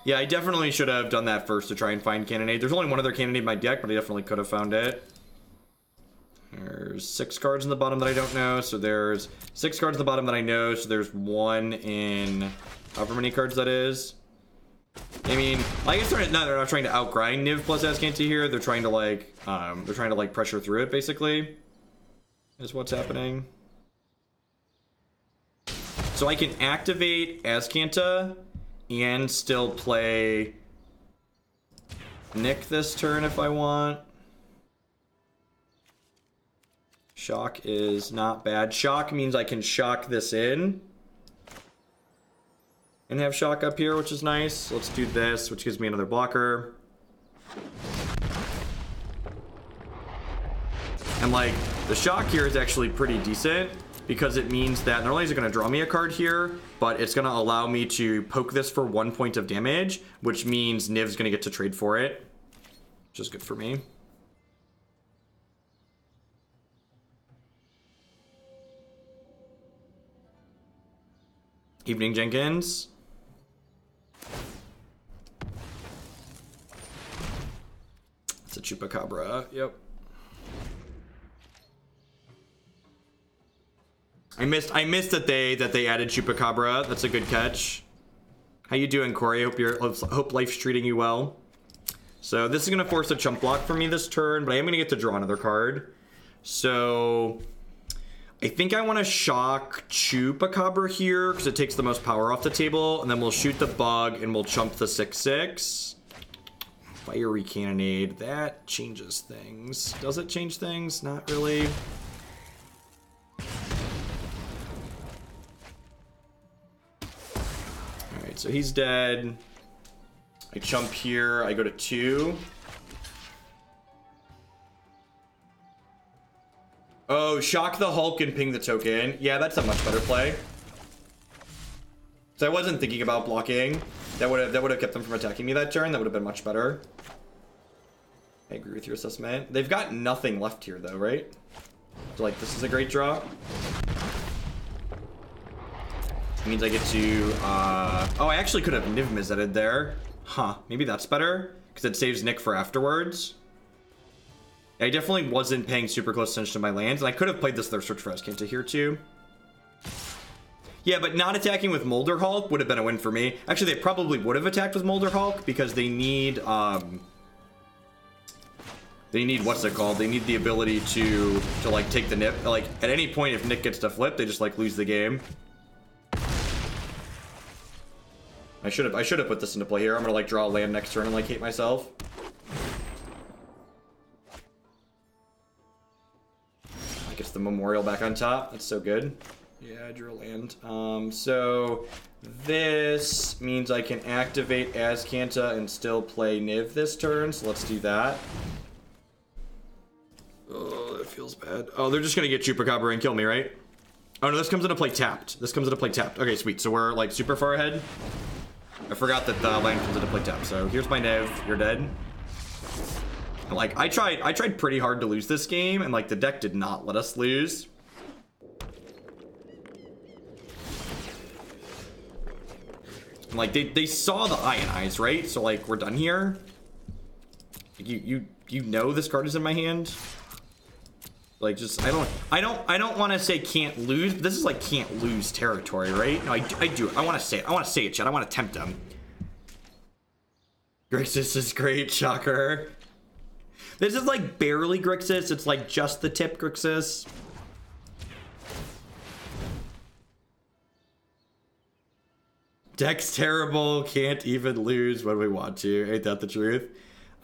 Yeah, I definitely should have done that first to try and find Cannonade. There's only one other Cannonade in my deck, but I definitely could have found it. There's 6 cards in the bottom that I don't know, so there's 6 cards in the bottom that I know, so there's 1 in however many cards that is. I mean, I guess they're not trying to outgrind Niv plus Azcanta here. They're trying to like pressure through it, basically, is what's happening. So I can activate Azcanta and still play Nick this turn if I want. Shock is not bad. Shock means I can shock this in and have shock up here, which is nice. Let's do this, which gives me another blocker. And like, the shock here is actually pretty decent, because it means that not only is it going to draw me a card here, but it's going to allow me to poke this for 1 point of damage, which means Niv's going to get to trade for it, which is good for me. Evening, Jenkins. It's a Chupacabra. Yep. I missed that they added Chupacabra. That's a good catch. How you doing, Corey? Hope life's treating you well. So this is gonna force a chump block for me this turn, but I am gonna get to draw another card. So I think I want to shock Chupacabra here because it takes the most power off the table, and then we'll shoot the bug and we'll chump the 6/6. Fiery Cannonade, that changes things. Does it change things? Not really. Alright, so he's dead. I chump here, I go to 2. Oh, shock the Hulk and ping the token. Yeah, that's a much better play. So I wasn't thinking about blocking. That would have kept them from attacking me that turn. That would have been much better. I agree with your assessment. They've got nothing left here though, right? So like this is a great draw. It means I get to oh, I actually could have Niv-Mizzetted there. Huh, maybe that's better because it saves Nick for afterwards. I definitely wasn't paying super close attention to my lands, and I could have played this Thirst Search for Azcanta here too. Yeah, but not attacking with Molder Hulk would have been a win for me. Actually, they probably would have attacked with Molder Hulk because they need what's it called? They need the ability to like take the nip. Like at any point, if Nick gets to flip, they just like lose the game. I should have put this into play here. I'm gonna like draw a land next turn and like hate myself. I guess the Memorial back on top. That's so good. Yeah, I drew a land. So this means I can activate Azcanta and still play Niv this turn. So let's do that. Oh, that feels bad. Oh, they're just gonna get Chupacabra and kill me, right? Oh no, this comes into play tapped. This comes into play tapped. Okay, sweet. So we're like super far ahead. I forgot that the land comes into play tapped. So here's my Niv. You're dead. Like I tried pretty hard to lose this game, and like the deck did not let us lose. And, like they saw the Ionize, right? So like we're done here. You know this card is in my hand. Like just I don't want to say can't lose, but this is like can't lose territory, right? No, I do it. I want to say it. I want to say it, Chad. I want to tempt them. Grixis is great, shocker. This is like barely Grixis. It's like just the tip Grixis. Deck's terrible. Can't even lose when we want to. Ain't that the truth?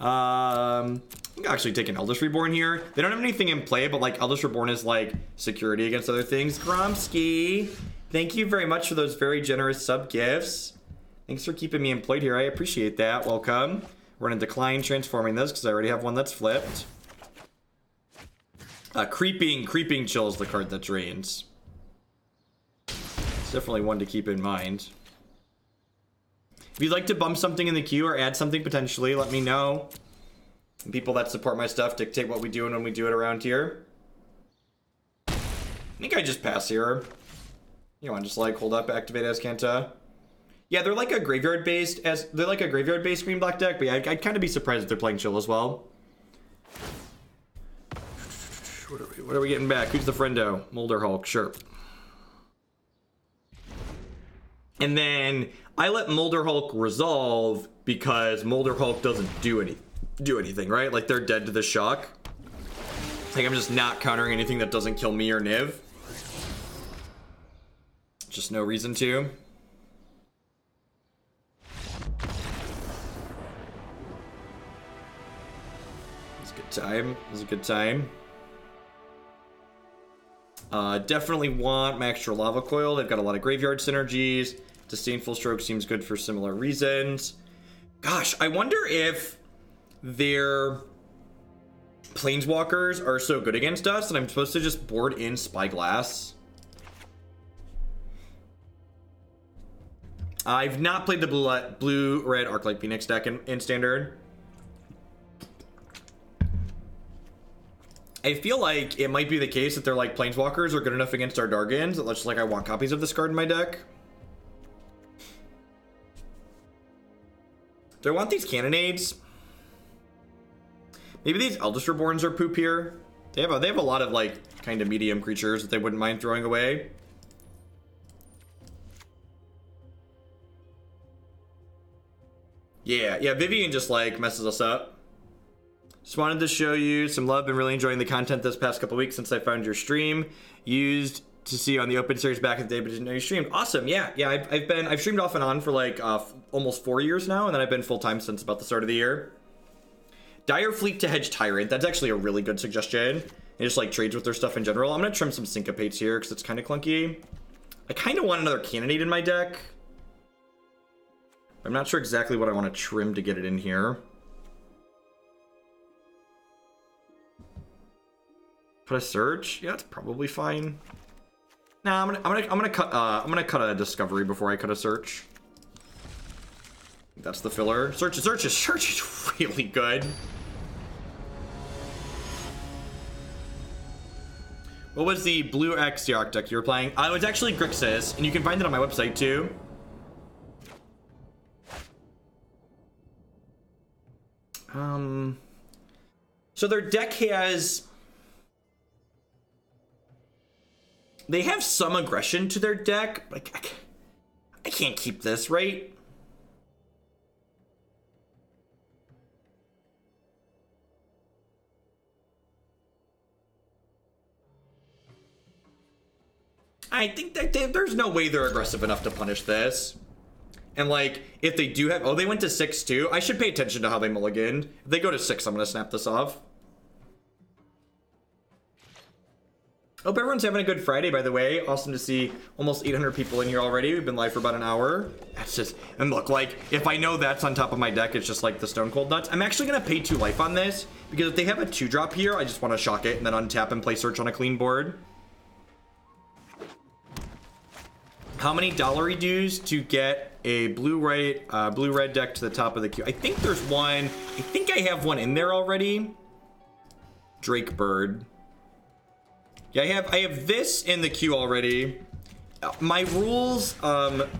I'm actually taking Eldest Reborn here. They don't have anything in play, but like Eldest Reborn is like security against other things. Gromsky, thank you very much for those very generous sub gifts. Thanks for keeping me employed here. I appreciate that. Welcome. We're gonna decline transforming this because I already have one that's flipped. Creeping Chill is the card that drains. It's definitely one to keep in mind. If you'd like to bump something in the queue or add something potentially, let me know. And people that support my stuff dictate what we do and when we do it around here. I think I just pass here. You want to just like hold up, activate Azcanta. Yeah, they're like a graveyard based green black deck, but yeah, I'd kind of be surprised if they're playing Chill as well. What are we getting back? Who's the friendo? Molder Hulk, sure. And then I let Molder Hulk resolve because Molder Hulk doesn't do anything, right? Like they're dead to the shock. Like I'm just not countering anything that doesn't kill me or Niv. Just no reason to. It's a good time. It's a good time. Definitely want my extra Lava Coil. They've got a lot of graveyard synergies. Disdainful Stroke seems good for similar reasons. Gosh, I wonder if their Planeswalkers are so good against us that I'm supposed to just board in Spyglass. I've not played the blue-red Arclight Phoenix deck in Standard. I feel like it might be the case that they're like Planeswalkers are good enough against our Dargans that just like I want copies of this card in my deck. Do I want these Cannonades? Maybe these Eldest Reborns are poop here. They have a lot of like kind of medium creatures that they wouldn't mind throwing away. Yeah, Vivian just like messes us up. Just wanted to show you some love. Been really enjoying the content this past couple weeks since I found your stream. Used to see you on the Open Series back in the day, but didn't know you streamed. Awesome, yeah. I've streamed off and on for like almost 4 years now, and then I've been full time since about the start of the year. Dire Fleet to hedge Tyrant. That's actually a really good suggestion. It just like trades with their stuff in general. I'm gonna trim some Syncopates here because it's kind of clunky. I kind of want another Cannonade in my deck. I'm not sure exactly what I want to trim to get it in here. Cut a search? Yeah, it's probably fine. Nah, I'm gonna cut a discovery before I cut a search. That's the filler. Search is really good. What was the blue X Yark deck you were playing? It was actually Grixis, and you can find it on my website too. So their deck has... They have some aggression to their deck. Like, I can't keep this, right? I think that there's no way they're aggressive enough to punish this. And like, if they do have... Oh, they went to 6 too. I should pay attention to how they mulliganed. If they go to 6, I'm going to snap this off. Hope everyone's having a good Friday, by the way. Awesome to see almost 800 people in here already. We've been live for about an hour. That's just... And look, like, if I know that's on top of my deck, it's just like the Stone Cold Nuts. I'm actually going to pay 2 life on this, because if they have a 2-drop here, I just want to shock it and then untap and play Search on a clean board. How many dollary dues to get a blue-red deck to the top of the queue? I think there's one. I think I have one in there already. Drake Bird. Yeah, I have this in the queue already. My rules,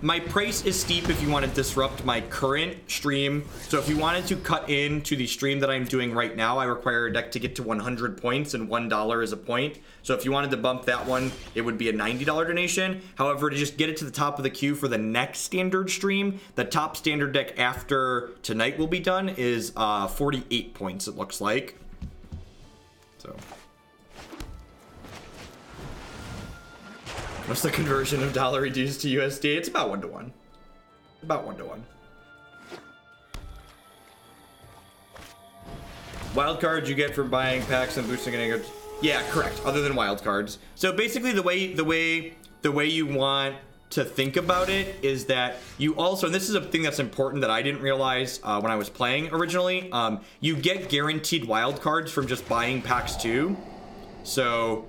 my price is steep if you want to disrupt my current stream. So if you wanted to cut into the stream that I'm doing right now, I require a deck to get to 100 points and $1 is a point. So if you wanted to bump that one, it would be a $90 donation. However, to just get it to the top of the queue for the next standard stream, the top standard deck after tonight will be done is 48 points, it looks like. So... What's the conversion of dollar reduced to USD? It's about 1 to 1. About 1 to 1. Wild cards you get for buying packs and boosting an... Yeah, correct. Other than wild cards. So basically, the way you want to think about it is that you also, and this is a thing that's important that I didn't realize when I was playing originally. You get guaranteed wild cards from just buying packs too. So.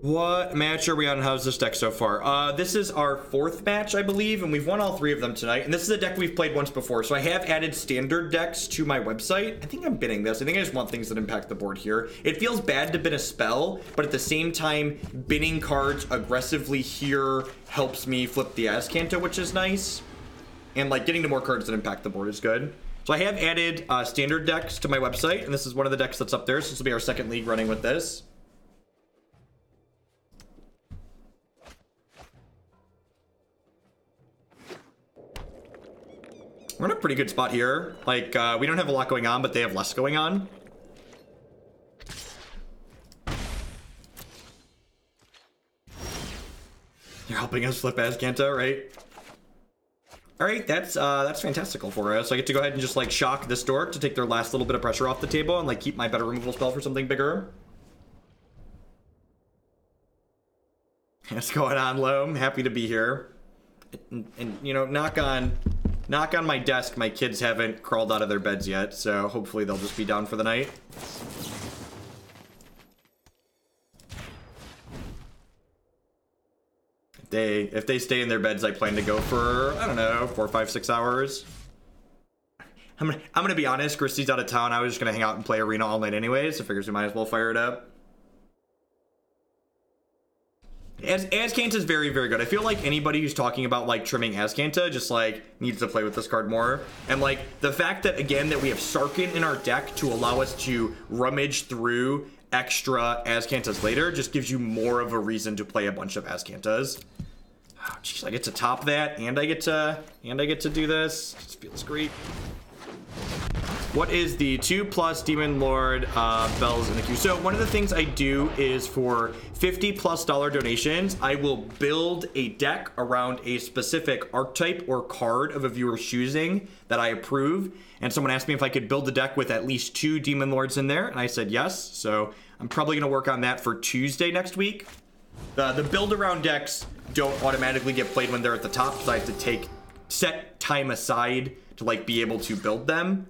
What match are we on? How's this deck so far? This is our 4th match, I believe, and we've won all 3 of them tonight. And this is a deck we've played once before, so I have added standard decks to my website. I think I'm binning this. I think I just want things that impact the board here. It feels bad to bin a spell, but at the same time, binning cards aggressively here helps me flip the Azcanta, which is nice. And like getting to more cards that impact the board is good. So I have added standard decks to my website, and this is one of the decks that's up there, so this will be our 2nd league running with this. We're in a pretty good spot here. Like, we don't have a lot going on, but they have less going on. You're helping us flip Azcanta, right? All right, that's fantastical for us. I get to go ahead and just, like, shock this dork to take their last little bit of pressure off the table and, like, keep my better removal spell for something bigger. What's going on, Loam? Happy to be here. And you know, knock on my desk, my kids haven't crawled out of their beds yet, so hopefully they'll just be down for the night. If they stay in their beds, I plan to go for, I don't know, 4, 5, 6 hours. I'm gonna be honest, Christy's out of town. I was just gonna hang out and play Arena all night anyways, so figures we might as well fire it up. Azcanta is very, very good. I feel like anybody who's talking about like trimming Azcanta just like needs to play with this card more. And like the fact that again that we have Sarkhan in our deck to allow us to rummage through extra Azcantas later just gives you more of a reason to play a bunch of Azcantas. Oh jeez, I get to top that and I get to do this. It just feels great. What is the 2+ Demon Lord bells in the queue? So one of the things I do is for $50+ donations, I will build a deck around a specific archetype or card of a viewer's choosing that I approve. And someone asked me if I could build the deck with at least 2 Demon Lords in there, and I said yes. So I'm probably gonna work on that for Tuesday next week. The build around decks don't automatically get played when they're at the top, so I have to set time aside to like be able to build them.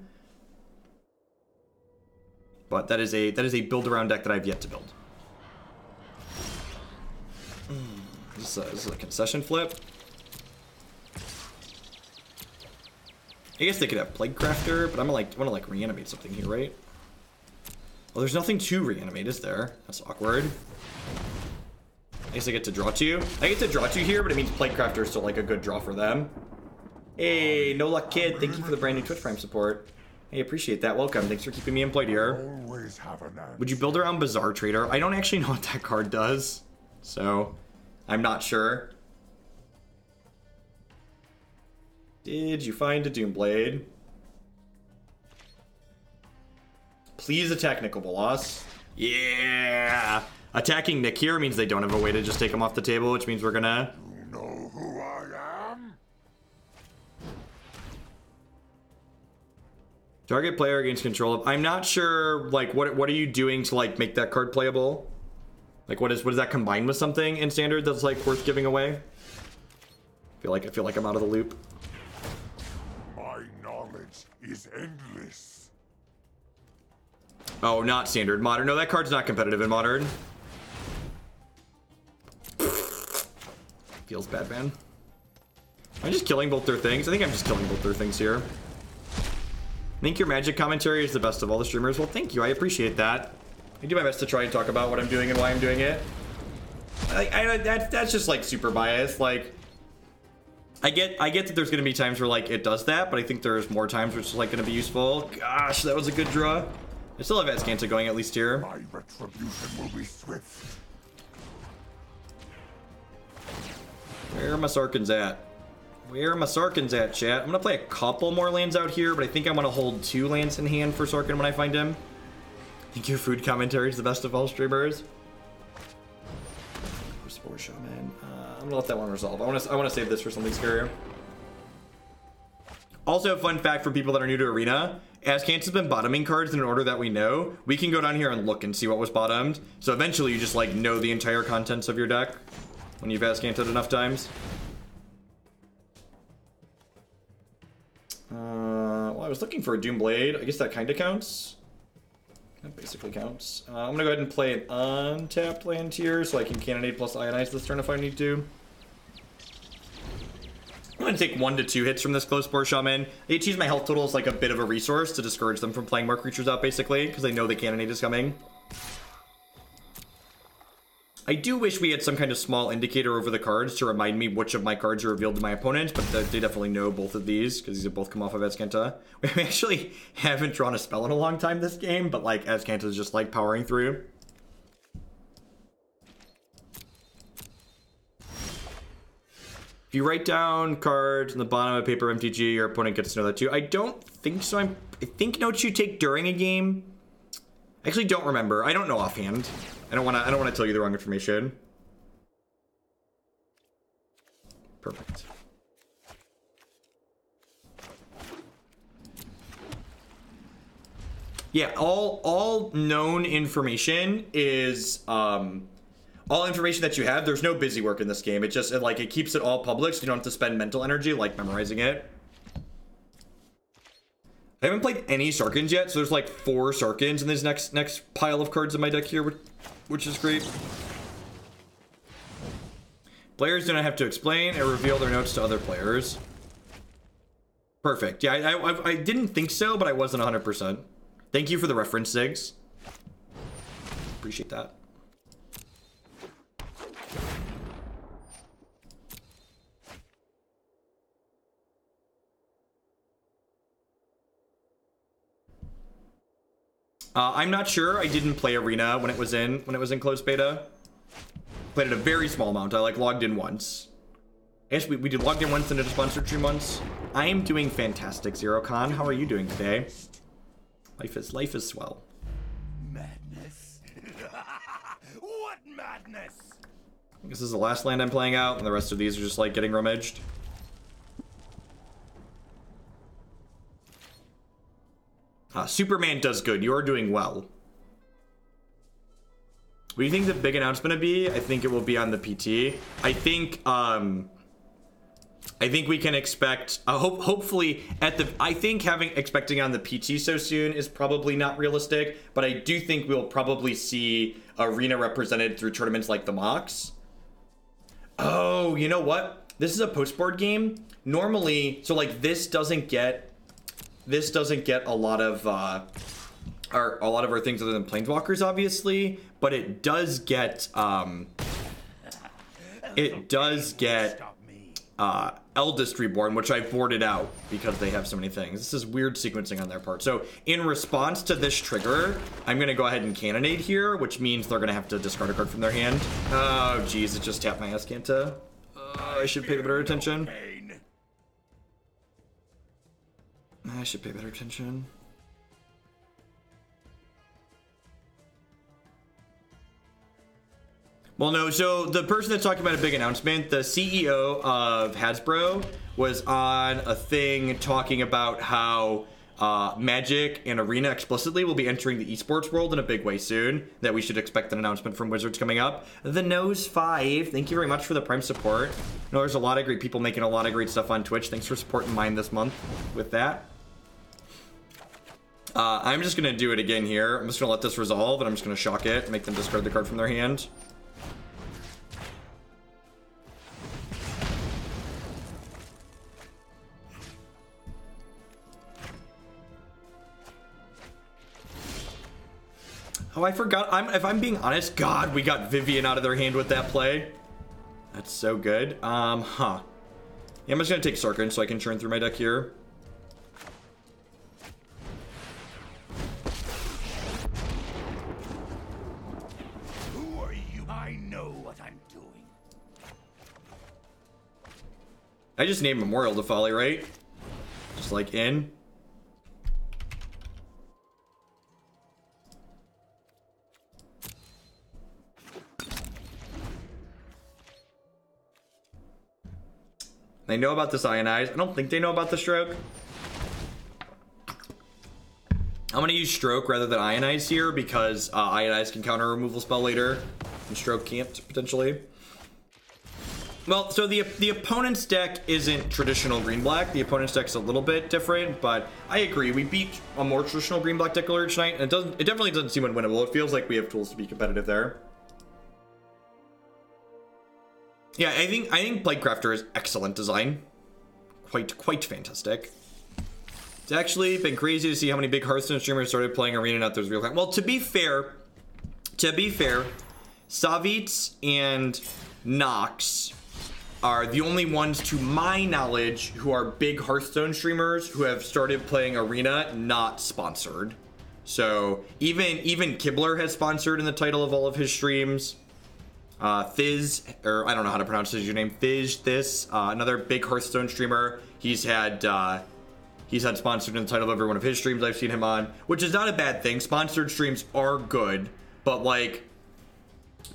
But that is a build around deck that I've yet to build. This is a concession flip. I guess they could have Plague Crafter, but I want to like reanimate something here, right? Well, there's nothing to reanimate, is there? That's awkward. I guess I get to draw two. I get to draw two here, but it means Plague Crafter is still like a good draw for them. Hey, No Luck Kid, thank you for the brand new Twitch Prime support. Hey, appreciate that. Welcome. Thanks for keeping me employed here. Always have an answer. Would you build around Bazaar Trader? I don't actually know what that card does, so I'm not sure. Did you find a Doomblade? Please attack Nicol Bolas. Yeah! Attacking Nick here means they don't have a way to just take him off the table, which means we're gonna... You know who I am? Target player gains control of... I'm not sure, like, what are you doing to, like, make that card playable? Like, what does that combine with something in Standard that's, like, worth giving away? I feel like I'm out of the loop. My knowledge is endless. Oh, not Standard. Modern. No, that card's not competitive in Modern. Feels bad, man. Am I just killing both their things? I think I'm just killing both their things here. I think your Magic commentary is the best of all the streamers. Well, thank you. I appreciate that. I do my best to try and talk about what I'm doing and why I'm doing it. That's just like super biased. Like, I get that there's gonna be times where like it does that, but I think there's more times where it's like gonna be useful. Gosh, that was a good draw. I still have Azcanta going at least here. My retribution will be swift. Where are my Sarkhans at? Where are my Sarkhans at, chat? I'm gonna play a couple more lands out here, but I think I want to hold 2 lands in hand for Sarkhan when I find him. I think your food commentary is the best of all streamers. Spore Shaman. I'm gonna let that one resolve. I want to save this for something scarier. Also, fun fact for people that are new to Arena, Azcanta's been bottoming cards in an order that we know. We can go down here and look and see what was bottomed. So eventually you just like know the entire contents of your deck when you've Azcanta'd enough times. Well, I was looking for a Doomblade. I guess that kind of counts. That basically counts. I'm gonna go ahead and play an untapped land here so I can Cannonade plus Ionize this turn if I need to. I'm gonna take 1 to 2 hits from this Close Spore Shaman. They choose my health total as like a bit of a resource to discourage them from playing more creatures out basically, because they know the Cannonade is coming. I do wish we had some kind of small indicator over the cards to remind me which of my cards are revealed to my opponent, but they definitely know both of these, because these have both come off of Azcanta. We actually haven't drawn a spell in a long time this game, but like Azcanta is just like powering through. If you write down cards in the bottom of a paper MTG, your opponent gets to know that too. I don't think so. I think notes you take during a game. I actually don't remember. I don't know offhand. I don't want to tell you the wrong information. Perfect. Yeah, all known information is all information that you have. There's no busy work in this game. It keeps it all public, so you don't have to spend mental energy like memorizing it. I haven't played any Sarkhans yet, so there's like 4 Sarkhans in this next pile of cards in my deck here, which is great. Players do not have to explain or reveal their notes to other players. Perfect. Yeah, I didn't think so, but I wasn't 100%. Thank you for the reference, Ziggs. Appreciate that. I'm not sure. I didn't play Arena when it was in closed beta. Played it a very small amount. I like logged in once. I guess we did logged in once and did a sponsored stream once. I am doing fantastic, Zero Khan. How are you doing today? Life is swell. Madness. What madness? This is the last land I'm playing out, and the rest of these are just like getting rummaged. Superman does good. You are doing well. What do you think the big announcement to be? I think it will be on the PT. I think I think we can expect, hopefully I think expecting on the PT so soon is probably not realistic, but I do think we'll probably see Arena represented through tournaments like the Mox. Oh, you know what? This is a post-board game. Normally, so like this doesn't get a lot of our things other than Planeswalkers, obviously, but it does get Eldest Reborn, which I boarded out because they have so many things. This is weird sequencing on their part. So in response to this trigger, I'm going to go ahead and Cannonade here, which means they're going to have to discard a card from their hand. Oh, geez, it just tapped my Azcanta. I should pay better attention. I should pay better attention. Well, no, so the person that's talking about a big announcement, the CEO of Hasbro, was on a thing talking about how Magic and Arena explicitly will be entering the esports world in a big way soon, that we should expect an announcement from Wizards coming up. The Nose 5, thank you very much for the Prime support. I know there's a lot of great people making a lot of great stuff on Twitch. Thanks for supporting mine this month with that. I'm just going to do it again here. I'm just going to let this resolve, and I'm just going to shock it, make them discard the card from their hand. Oh, I forgot. If I'm being honest, God, we got Vivian out of their hand with that play. That's so good. Yeah, I'm just gonna take Sarkhan so I can churn through my deck here. Who are you? I know what I'm doing. I just named Memorial to Folly, right? Just like in. They know about this Ionize. I don't think they know about the Stroke. I'm going to use Stroke rather than Ionize here because Ionize can counter a removal spell later and Stroke can't, potentially. Well, so the opponent's deck isn't traditional green-black. The opponent's deck's a little bit different, but I agree. We beat a more traditional green-black deck earlier tonight, and it definitely doesn't seem unwinnable. It feels like we have tools to be competitive there. Yeah, I think Blightcrafter is excellent design. Quite fantastic. It's actually been crazy to see how many big Hearthstone streamers started playing Arena now there's real time. Well, to be fair, Savitz and Nox are the only ones, to my knowledge, who are big Hearthstone streamers who have started playing Arena, not sponsored. So even Kibler has sponsored in the title of all of his streams. Thiz, or I don't know how to pronounce his name, Thiz, another big Hearthstone streamer. He's had sponsored in the title of every one of his streams I've seen him on, which is not a bad thing. Sponsored streams are good, but like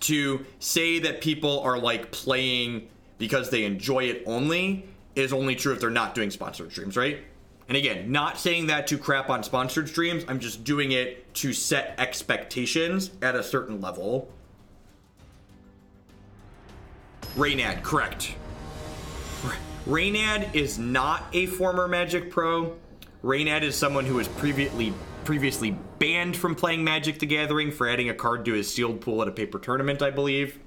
to say that people are like playing because they enjoy it only is only true if they're not doing sponsored streams, right? And again, not saying that to crap on sponsored streams. I'm just doing it to set expectations at a certain level. Reynad, correct. Reynad is not a former Magic pro. Reynad is someone who was previously banned from playing Magic the Gathering for adding a card to his sealed pool at a paper tournament, I believe.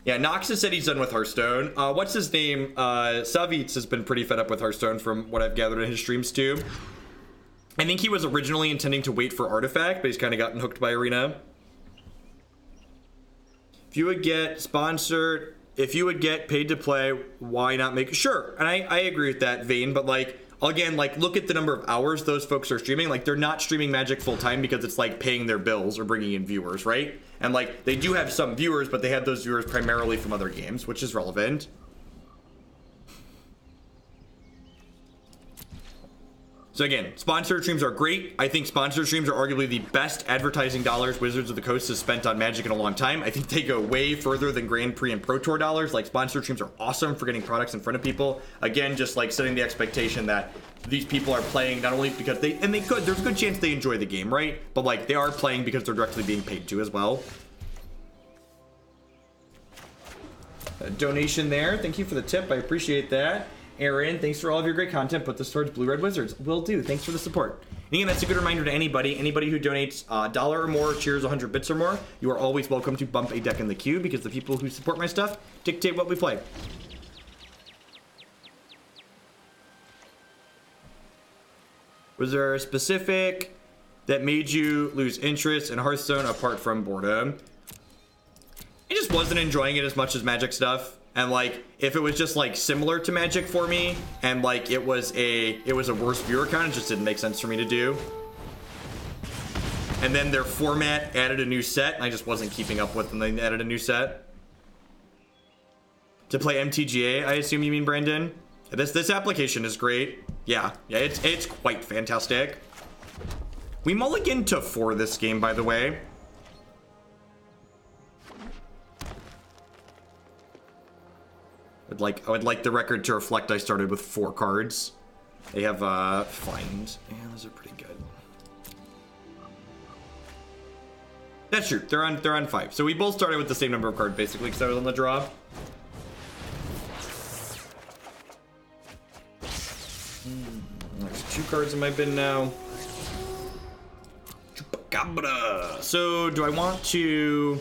Yeah, Nox has said he's done with Hearthstone. What's his name? Savitz has been pretty fed up with Hearthstone from what I've gathered in his streams too. I think he was originally intending to wait for Artifact, but he's kind of gotten hooked by Arena. If you would get sponsored, if you would get paid to play, why not make... Sure, and I agree with that vein, but like, again, like, look at the number of hours those folks are streaming. Like, they're not streaming Magic full-time because it's like paying their bills or bringing in viewers, right? And like, they do have some viewers, but they have those viewers primarily from other games, which is relevant. So again, sponsored streams are great. I think sponsored streams are arguably the best advertising dollars Wizards of the Coast has spent on Magic in a long time. I think they go way further than Grand Prix and Pro Tour dollars. Like, sponsored streams are awesome for getting products in front of people. Again, just like setting the expectation that these people are playing not only because there's a good chance they enjoy the game, right? But like, they are playing because they're directly being paid to as well. donation there. Thank you for the tip. I appreciate that. Aaron, thanks for all of your great content. Put this towards Blue Red Wizards. Will do. Thanks for the support. And again, that's a good reminder to anybody who donates $1 or more, cheers 100 bits or more, you are always welcome to bump a deck in the queue because the people who support my stuff dictate what we play. Was there a specific that made you lose interest in Hearthstone apart from boredom? I just wasn't enjoying it as much as Magic stuff. And like, if it was just like similar to Magic for me, and like it was a worse viewer count, it just didn't make sense for me to do. And then their format added a new set, and I just wasn't keeping up with them. They added a new set to play MTGA. I assume you mean, Brandon. This application is great. Yeah, it's quite fantastic. We mulliganed to 4 this game, by the way. I would like the record to reflect I started with 4 cards. They have Find. Yeah, those are pretty good. That's true. They're on 5. So we both started with the same number of cards basically because I was on the draw. There's 2 cards in my bin now. Chupacabra. So do I want to?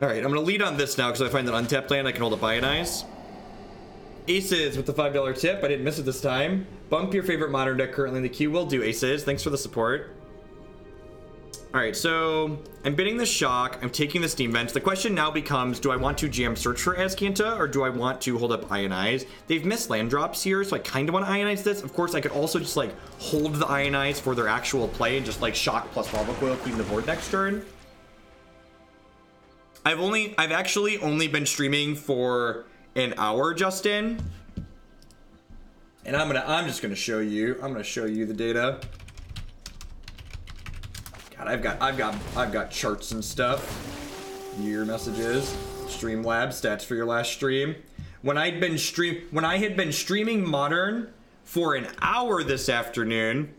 All right, I'm gonna lead on this now because I find that untapped land I can hold up Ionize. Aces with the $5 tip. I didn't miss it this time. Bump your favorite modern deck currently in the queue. Will do, Aces. Thanks for the support. All right, so I'm bidding the shock. I'm taking the steam vent. The question now becomes, do I want to jam search for Azcanta or do I want to hold up Ionize? They've missed land drops here, so I kind of want to Ionize this. Of course, I could also just like hold the Ionize for their actual play and just like shock plus Lava Coil clean the board next turn. I've actually only been streaming for an hour, Justin. And I'm just gonna show you. I'm gonna show you the data. God, I've got charts and stuff. Your messages. Streamlabs stats for your last stream. When I had been streaming Modern for an hour this afternoon.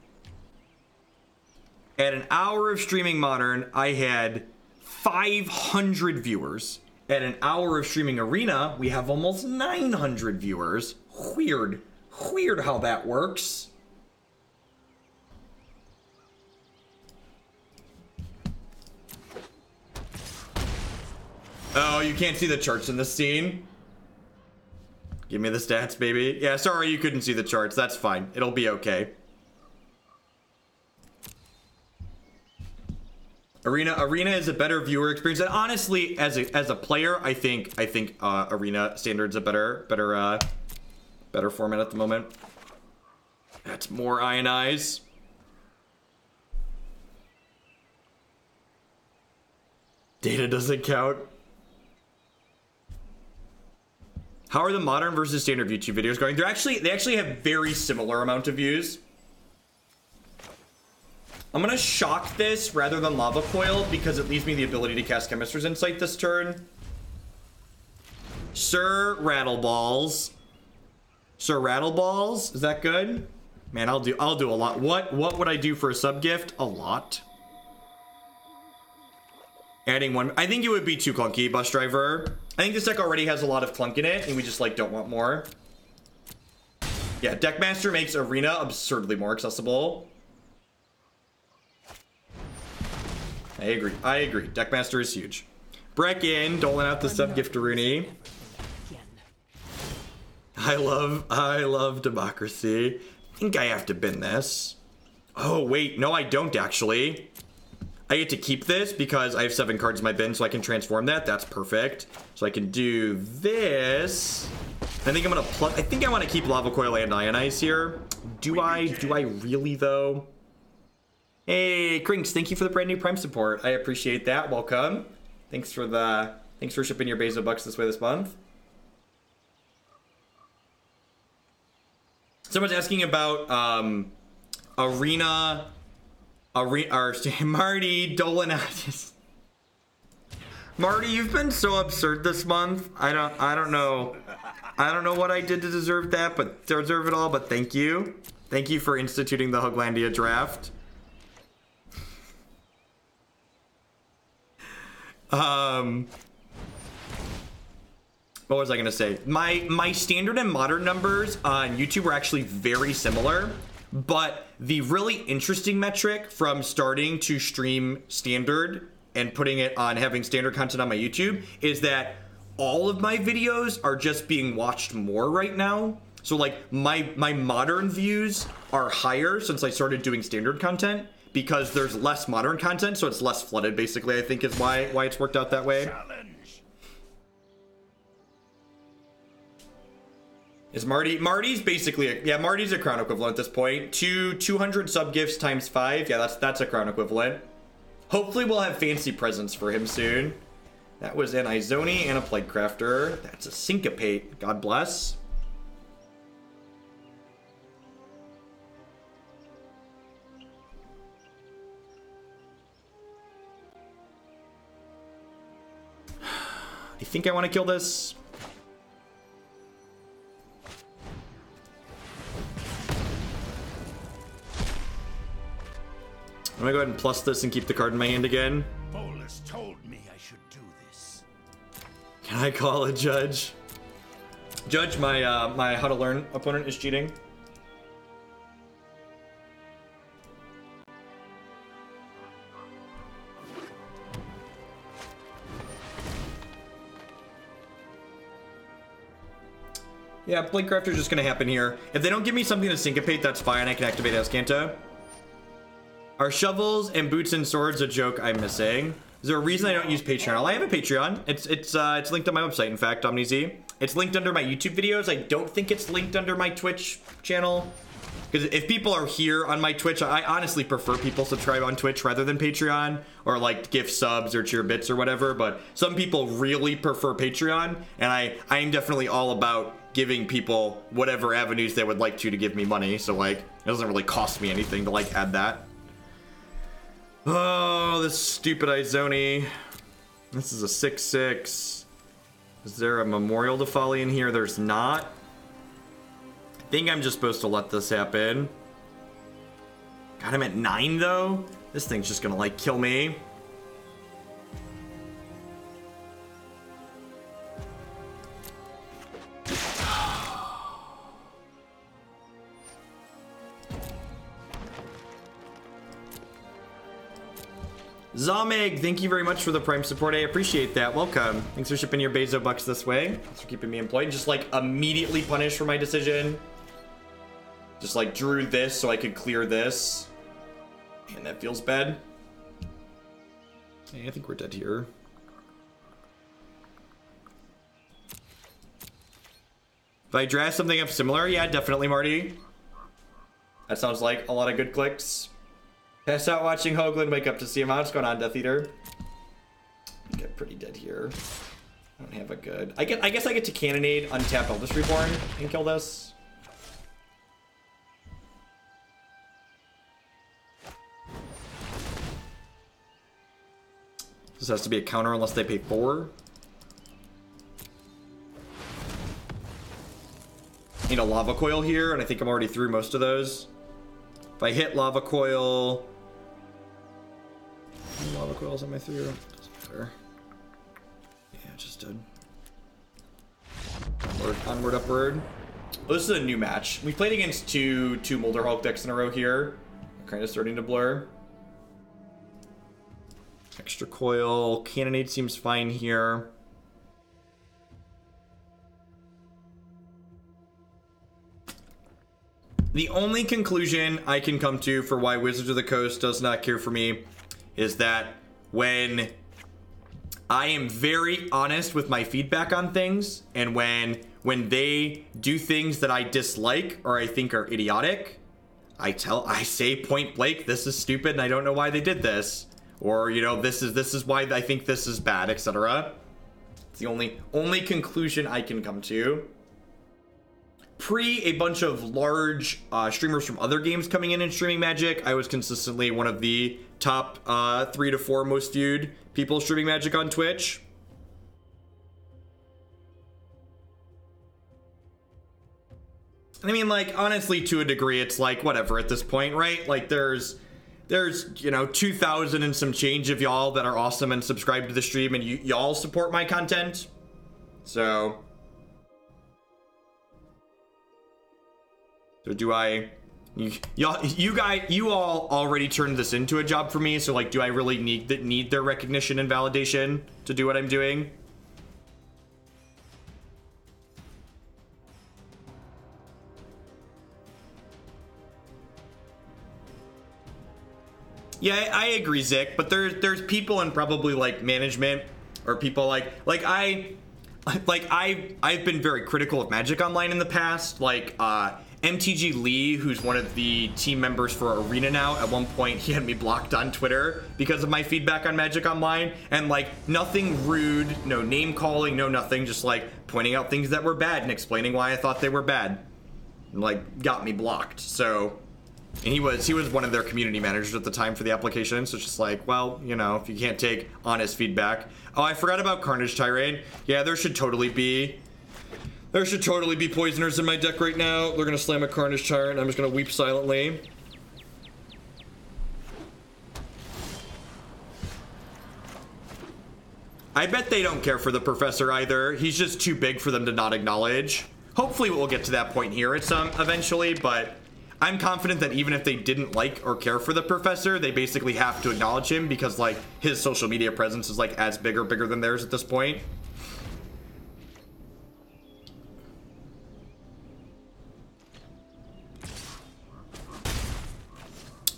At an hour of streaming Modern, I had 500 viewers. At an hour of streaming Arena, we have almost 900 viewers. Weird how that works. Oh, you can't see the charts in this scene? Give me the stats, baby. Yeah, sorry you couldn't see the charts. That's fine. It'll be okay. Arena is a better viewer experience, and honestly, as a player, I think Arena Standard's a better format at the moment. That's more Ionize. Data doesn't count. How are the Modern versus Standard YouTube videos going? They actually have very similar amount of views. I'm gonna shock this rather than Lava Coil because it leaves me the ability to cast Chemister's Insight this turn. Sir Rattleballs. Sir Rattleballs, is that good? Man, I'll do a lot. What would I do for a sub gift? A lot. Adding one. I think it would be too clunky, Bus Driver. I think this deck already has a lot of clunk in it, and we just like don't want more. Yeah, Deckmaster makes Arena absurdly more accessible. I agree. Deckmaster is huge. Brecken, doling out the sub-gift-a-rooney. I love democracy. I think I have to bin this. Oh, wait. No, I don't, actually. I get to keep this because I have 7 cards in my bin, so I can transform that. That's perfect. So I can do this. I think I want to keep Lava Coil and Ionize here. Do I really, though? Hey, Krinks, thank you for the brand new Prime support. I appreciate that. Welcome. Thanks for shipping your Bezo bucks this way this month. Someone's asking about Arena or Marty doling out. Marty, you've been so absurd this month. I don't know what I did to deserve that, but deserve it all. But thank you. Thank you for instituting the Hoglandia draft. what was I gonna say? My standard and modern numbers on YouTube were actually very similar, but the really interesting metric from starting to stream standard and putting it on having standard content on my YouTube is that all of my videos are just being watched more right now. So like my modern views are higher since I started doing standard content because there's less modern content, so it's less flooded basically, I think is why it's worked out that way. Is Marty's basically Marty's a crown equivalent at this point. 200 sub gifts times 5. Yeah, that's a crown equivalent. Hopefully we'll have fancy presents for him soon. That was an Izoni and a Plague Crafter. That's a Syncopate. God bless. I think I want to kill this. I'm gonna go ahead and plus this and keep the card in my hand again. Bolas told me I should do this. Can I call a judge? Judge, my how to learn opponent is cheating. Yeah, Blink Crafter is just gonna happen here. If they don't give me something to syncopate, that's fine. I can activate Azcanta. Are shovels and boots and swords a joke I'm missing? Is there a reason I don't use Patreon? I have a Patreon. It's linked on my website, in fact, OmniZ. It's linked under my YouTube videos. I don't think it's linked under my Twitch channel. Because if people are here on my Twitch, I honestly prefer people subscribe on Twitch rather than Patreon, or like give subs or cheer bits or whatever. But some people really prefer Patreon, and I am definitely all about giving people whatever avenues they would like to give me money. So like, it doesn't really cost me anything to like add that. Oh, this stupid Izoni. This is a 6/6. Is there a Memorial to Folly in here? There's not. I think I'm just supposed to let this happen. Got him at 9 though. This thing's just gonna like kill me. Zomig, thank you very much for the Prime support. I appreciate that. Welcome. Thanks for shipping your Bezo bucks this way. Thanks for keeping me employed. Just like immediately punished for my decision. Just like drew this so I could clear this. And that feels bad. Hey, I think we're dead here. If I draft something up similar, yeah, definitely, Marty. That sounds like a lot of good clicks. Pass out watching Hoagland, wake up to see him. What's going on, Death Eater? I get pretty dead here. I don't have a good... I guess I get to Cannonade, untap Eldest Reborn, and kill this. This has to be a counter unless they pay 4. Need a Lava Coil here, and I think I'm already through most of those. If I hit Lava Coil... Lava Coils am I through? Doesn't matter. Yeah, just did. Onward, upward. Oh, this is a new match. We played against two Molder Hulk decks in a row here. They're kind of starting to blur. Extra coil. Cannonade seems fine here. The only conclusion I can come to for why Wizards of the Coast does not care for me is that when I am very honest with my feedback on things, and when they do things that I dislike or I think are idiotic, I say point blank, this is stupid and I don't know why they did this. Or, you know, this is why I think this is bad, etc. It's the only conclusion I can come to. Pre a bunch of large streamers from other games coming in and streaming Magic, I was consistently one of the top 3 to 4 most viewed people streaming Magic on Twitch. I mean, like, honestly, to a degree, it's like, whatever at this point, right? Like, there's you know, 2,000 and some change of y'all that are awesome and subscribe to the stream, and y'all support my content. So, So do I... You all already turned this into a job for me, so like, do I really need their recognition and validation to do what I'm doing? Yeah, I agree, Zick, but there's people in probably like management or people I've been very critical of Magic Online in the past, like MTG Lee, who's one of the team members for Arena now. At one point, he had me blocked on Twitter because of my feedback on Magic Online, and like nothing rude, no name calling, no nothing, just like pointing out things that were bad and explaining why I thought they were bad, and, like got me blocked. So, and he was one of their community managers at the time for the application. So it's just like, well, you know, if you can't take honest feedback. Oh, I forgot about Carnage Tyrant. Yeah, there should totally be poisoners in my deck right now. They're gonna slam a Carnage Tyrant. I'm just gonna weep silently. I bet they don't care for the Professor either. He's just too big for them to not acknowledge. Hopefully we'll get to that point here at some eventually, but I'm confident that even if they didn't like or care for the Professor, they basically have to acknowledge him because like his social media presence is like as big or bigger than theirs at this point.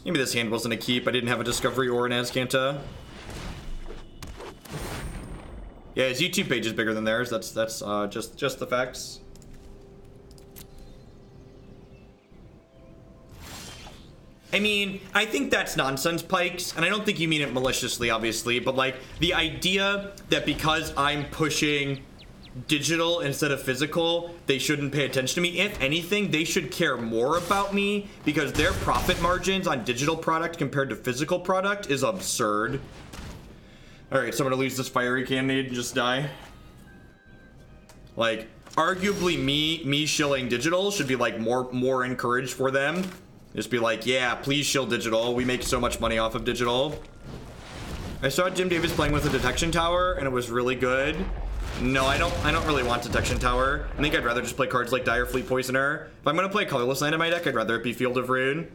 Maybe this hand wasn't a keep. I didn't have a Discovery or an Azcanta. Yeah, his YouTube page is bigger than theirs. That's just the facts. I mean, I think that's nonsense, Pikes, and I don't think you mean it maliciously, obviously, but like the idea that because I'm pushing digital instead of physical, they shouldn't pay attention to me. If anything, they should care more about me because their profit margins on digital product compared to physical product is absurd. All right, so I'm gonna lose this Fiery Cannonade and just die. Like, arguably me shilling digital should be like more encouraged for them. Just be like, yeah, please shill digital. We make so much money off of digital. I saw Jim Davis playing with a detection tower and it was really good. No, I don't really want Detection Tower. I think I'd rather just play cards like Dire Fleet Poisoner. If I'm gonna play colorless land in my deck, I'd rather it be Field of Ruin.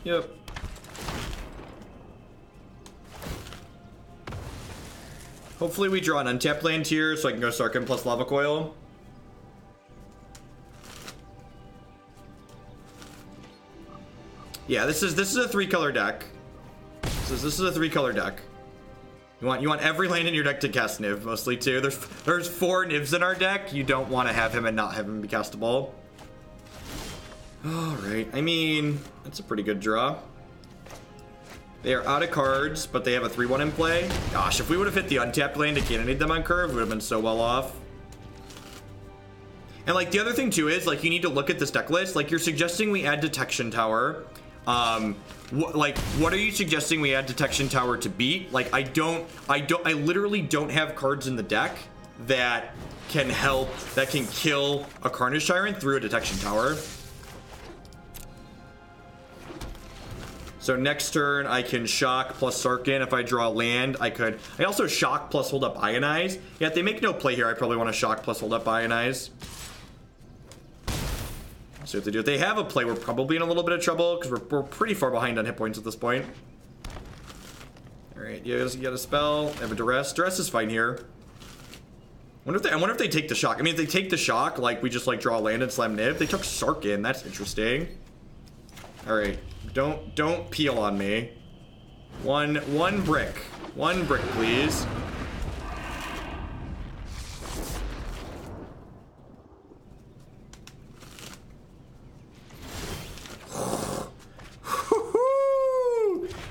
Yep. Hopefully we draw an untapped land here so I can go Sarkhan plus Lava Coil. Yeah, this is a 3-color deck. This is a 3-color deck. You want every land in your deck to cast Niv, mostly too. There's 4 Nivs in our deck. You don't want to have him and not have him be castable. Alright, I mean, that's a pretty good draw. They are out of cards, but they have a 3-1 in play. Gosh, if we would have hit the untapped land to cannonade them on curve, we would have been so well off. And like the other thing too is like you need to look at this deck list. Like you're suggesting we add Detection Tower. What are you suggesting we add Detection Tower to beat? Like I literally don't have cards in the deck that can kill a Carnage Tyrant through a Detection Tower. So next turn I can shock plus Sarkhan. If I draw land, I also shock plus hold up Ionize. Yeah, if they make no play here, I probably want to shock plus hold up Ionize. See what they do. If they have a play, we're probably in a little bit of trouble because we're pretty far behind on hit points at this point. All right, you got a spell. I have a duress. Duress is fine here. I wonder if they take the shock. I mean, if they take the shock, like we just like draw land and slam Niv. They took Sarkhan. That's interesting. All right, don't peel on me. One brick, please.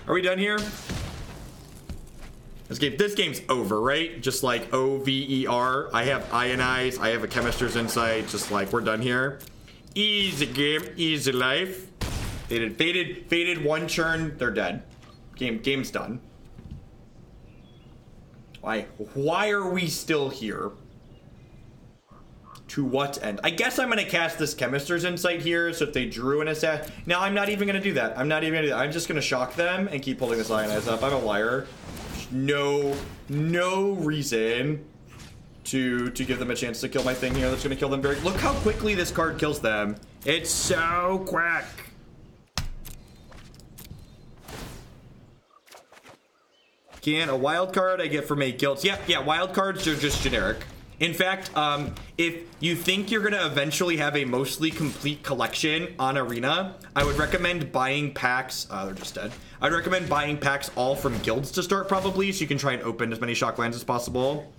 Are we done here? This game's over, right? Just like OVER. I have Ionize. I have a Chemister's Insight. Just like we're done here. Easy game, easy life. Faded one churn. They're dead. Game's done. Why are we still here? To what end? I guess I'm going to cast this Chemister's Insight here, so if they drew an assassin... Now, I'm not even going to do that. I'm not even going to do that. I'm just going to shock them and keep holding this Ionize up. I'm a liar. No reason to give them a chance to kill my thing here. That's going to kill them very... Look how quickly this card kills them. It's so quick. Can a wild card I get from a guild? Yeah, wild cards are just generic. In fact, if you think you're going to eventually have a mostly complete collection on Arena, I would recommend buying packs. They're just dead. I'd recommend buying packs all from guilds to start, probably, so you can try and open as many shock lands as possible.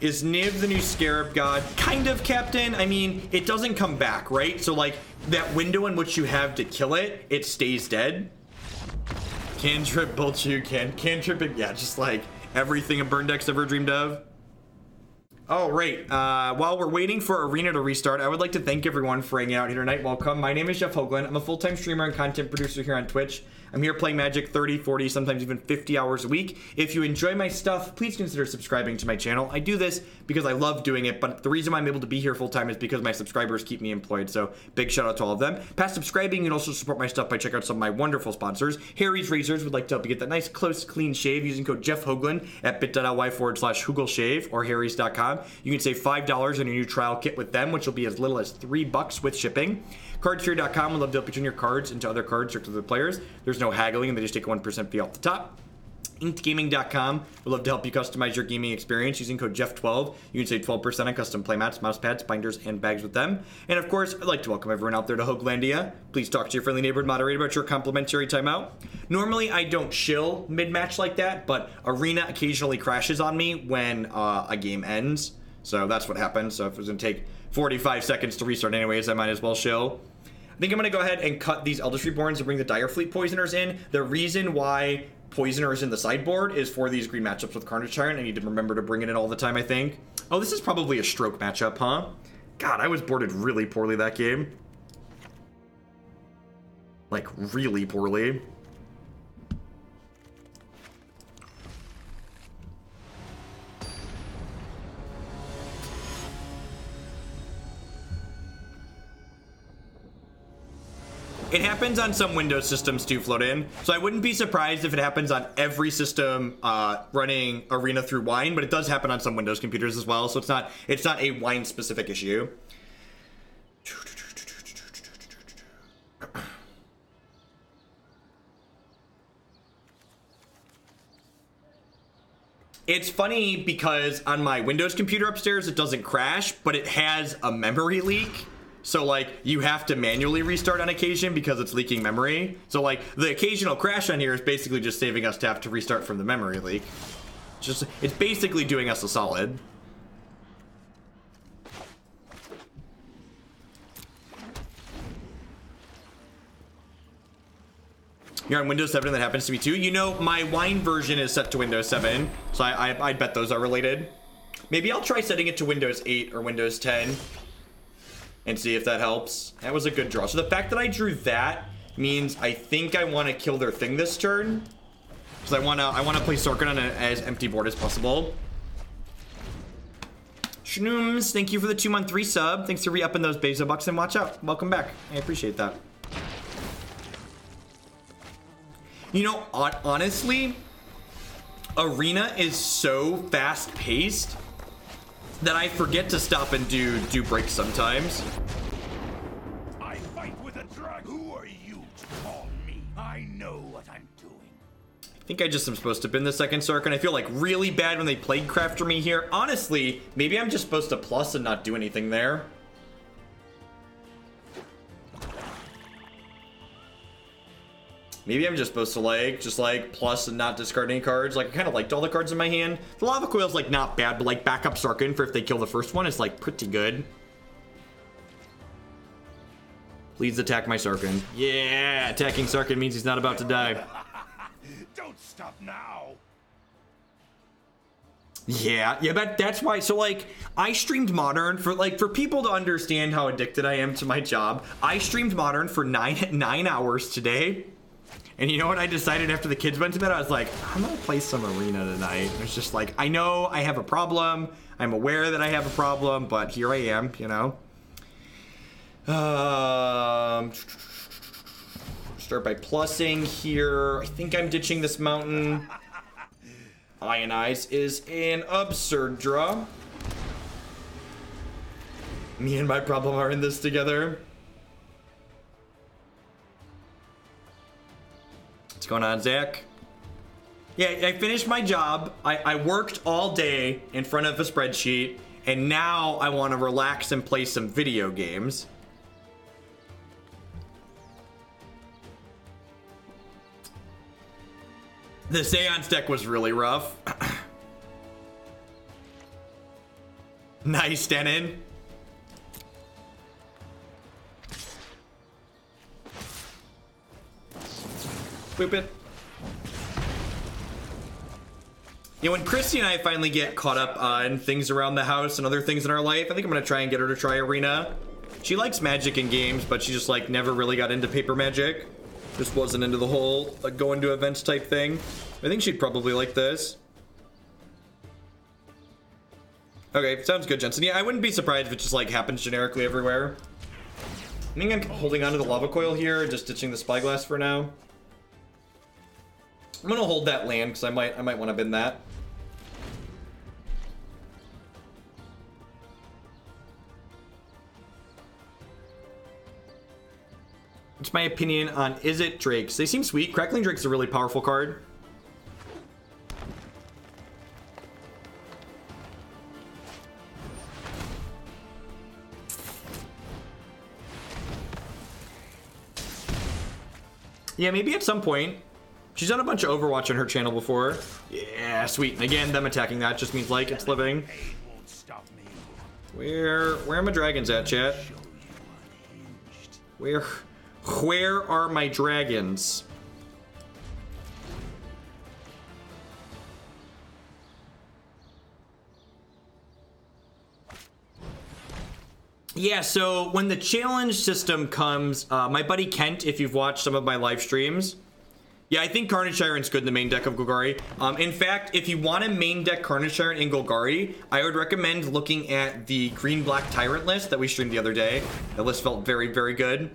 Is Niv the new Scarab God? Kind of, Captain. I mean, it doesn't come back, right? So, like, that window in which you have to kill it, it stays dead. Cantrip, Bolchu, cantrip, yeah, just like everything a burn deck's ever dreamed of. Oh, right. While we're waiting for Arena to restart, I would like to thank everyone for hanging out here tonight. Welcome. My name is Jeff Hoagland. I'm a full-time streamer and content producer here on Twitch. I'm here playing Magic 30, 40, sometimes even 50 hours a week. If you enjoy my stuff, please consider subscribing to my channel. I do this because I love doing it, but the reason why I'm able to be here full-time is because my subscribers keep me employed, so big shout out to all of them. Past subscribing, you can also support my stuff by checking out some of my wonderful sponsors. Harry's Razors would like to help you get that nice, close, clean shave using code Jeff Hoagland at bit.ly/HoogelShave or harrys.com. You can save $5 on your new trial kit with them, which will be as little as $3 with shipping. Cardsphere.com would love to help you turn your cards into other cards direct to the players. There's no haggling, and they just take a 1% fee off the top. InkedGaming.com would love to help you customize your gaming experience using code Jeff12. You can save 12% on custom playmats, mouse pads, binders, and bags with them. And of course, I'd like to welcome everyone out there to Hoaglandia. Please talk to your friendly neighborhood moderator about your complimentary timeout. Normally, I don't shill mid-match like that, but Arena occasionally crashes on me when a game ends. So that's what happens. So if it was going to take 45 seconds to restart anyways, I might as well shill. I think I'm going to go ahead and cut these Eldest Reborns and bring the Dire Fleet Poisoners in. The reason why Poisoner is in the sideboard is for these green matchups with Carnage Tyrant. I need to remember to bring it in all the time, I think. Oh, this is probably a stroke matchup, huh? God, I was boarded really poorly that game. Like, really poorly. It happens on some Windows systems too, Float-In. So I wouldn't be surprised if it happens on every system running Arena through Wine, but it does happen on some Windows computers as well. So it's not a Wine specific issue. It's funny because on my Windows computer upstairs, it doesn't crash, but it has a memory leak. So, like, you have to manually restart on occasion because it's leaking memory. So, like, the occasional crash on here is basically just saving us to have to restart from the memory leak. It's basically doing us a solid. You're on Windows 7, that happens to me too. You know, my Wine version is set to Windows 7, so I bet those are related. Maybe I'll try setting it to Windows 8 or Windows 10. And see if that helps. That was a good draw. So the fact that I drew that means I think I want to kill their thing this turn. Because I want to play Sarkhan on an as empty board as possible. Shnooms, thank you for the 2-month resub. Thanks for re-upping those Beza bucks and watch out. Welcome back. I appreciate that. You know, honestly, Arena is so fast-paced that I forget to stop and do breaks sometimes. I fight with a drag. Who are you to call me? I know what I'm doing. I think I just am supposed to bin the second Sarkhan. I feel like really bad when they Plague Crafter me here. Honestly, maybe I'm just supposed to plus and not do anything there. Maybe I'm just supposed to just plus and not discard any cards. Like, I kind of liked all the cards in my hand. The Lava Coil's like not bad, but like backup Sarkhan for if they kill the first one is like pretty good. Please attack my Sarkhan. Yeah, attacking Sarkhan means he's not about to die. Don't stop now. Yeah, but that's why. So like, I streamed Modern for people to understand how addicted I am to my job. I streamed Modern for nine hours today. And you know what I decided after the kids went to bed? I was like, I'm gonna play some Arena tonight. It's just like, I know I have a problem. I'm aware that I have a problem, but here I am, you know. Start by plussing here. I think I'm ditching this mountain. Ionize is an absurd draw. Me and my problem are in this together. What's going on, Zach? Yeah, I finished my job. I worked all day in front of a spreadsheet, and now I want to relax and play some video games. The Seance deck was really rough. Nice, Denon. Boop it. You know, when Christy and I finally get caught up on things around the house and other things in our life, I think I'm gonna try and get her to try Arena. She likes Magic in games, but she just like never really got into paper Magic. Just wasn't into the whole going to events type thing. I think she'd probably like this. Okay, sounds good, Jensen. Yeah, I wouldn't be surprised if it just like happens generically everywhere. I think I'm holding on to the Lava Coil here, just ditching the Spyglass for now. I'm gonna hold that land because I might want to bin that. What's my opinion on Izzet Drakes? They seem sweet. Crackling Drake's a really powerful card. Yeah, maybe at some point. She's done a bunch of Overwatch on her channel before. Yeah, sweet. And again, them attacking that just means like it's living. Where are my dragons at, chat? Where are my dragons? Yeah, so when the challenge system comes, my buddy Kent, if you've watched some of my live streams, yeah, I think Carnage Tyrant's good in the main deck of Golgari. In fact, if you want to main deck Carnage Tyrant in Golgari, I would recommend looking at the green-black Tyrant list that we streamed the other day. That list felt very, very good.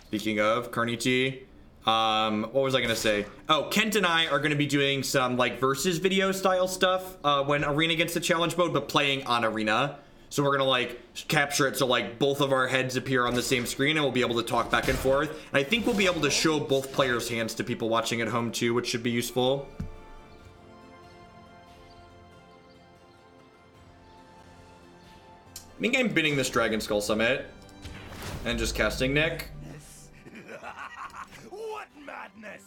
Speaking of Carnage, what was I gonna say? Oh, Kent and I are gonna be doing some like versus video style stuff when Arena gets the challenge mode, but playing on Arena. So we're gonna like capture it so like both of our heads appear on the same screen and we'll be able to talk back and forth. And I think we'll be able to show both players' hands to people watching at home too, which should be useful. I think I'm binning this Dragonskull Summit and just casting Nick. What madness!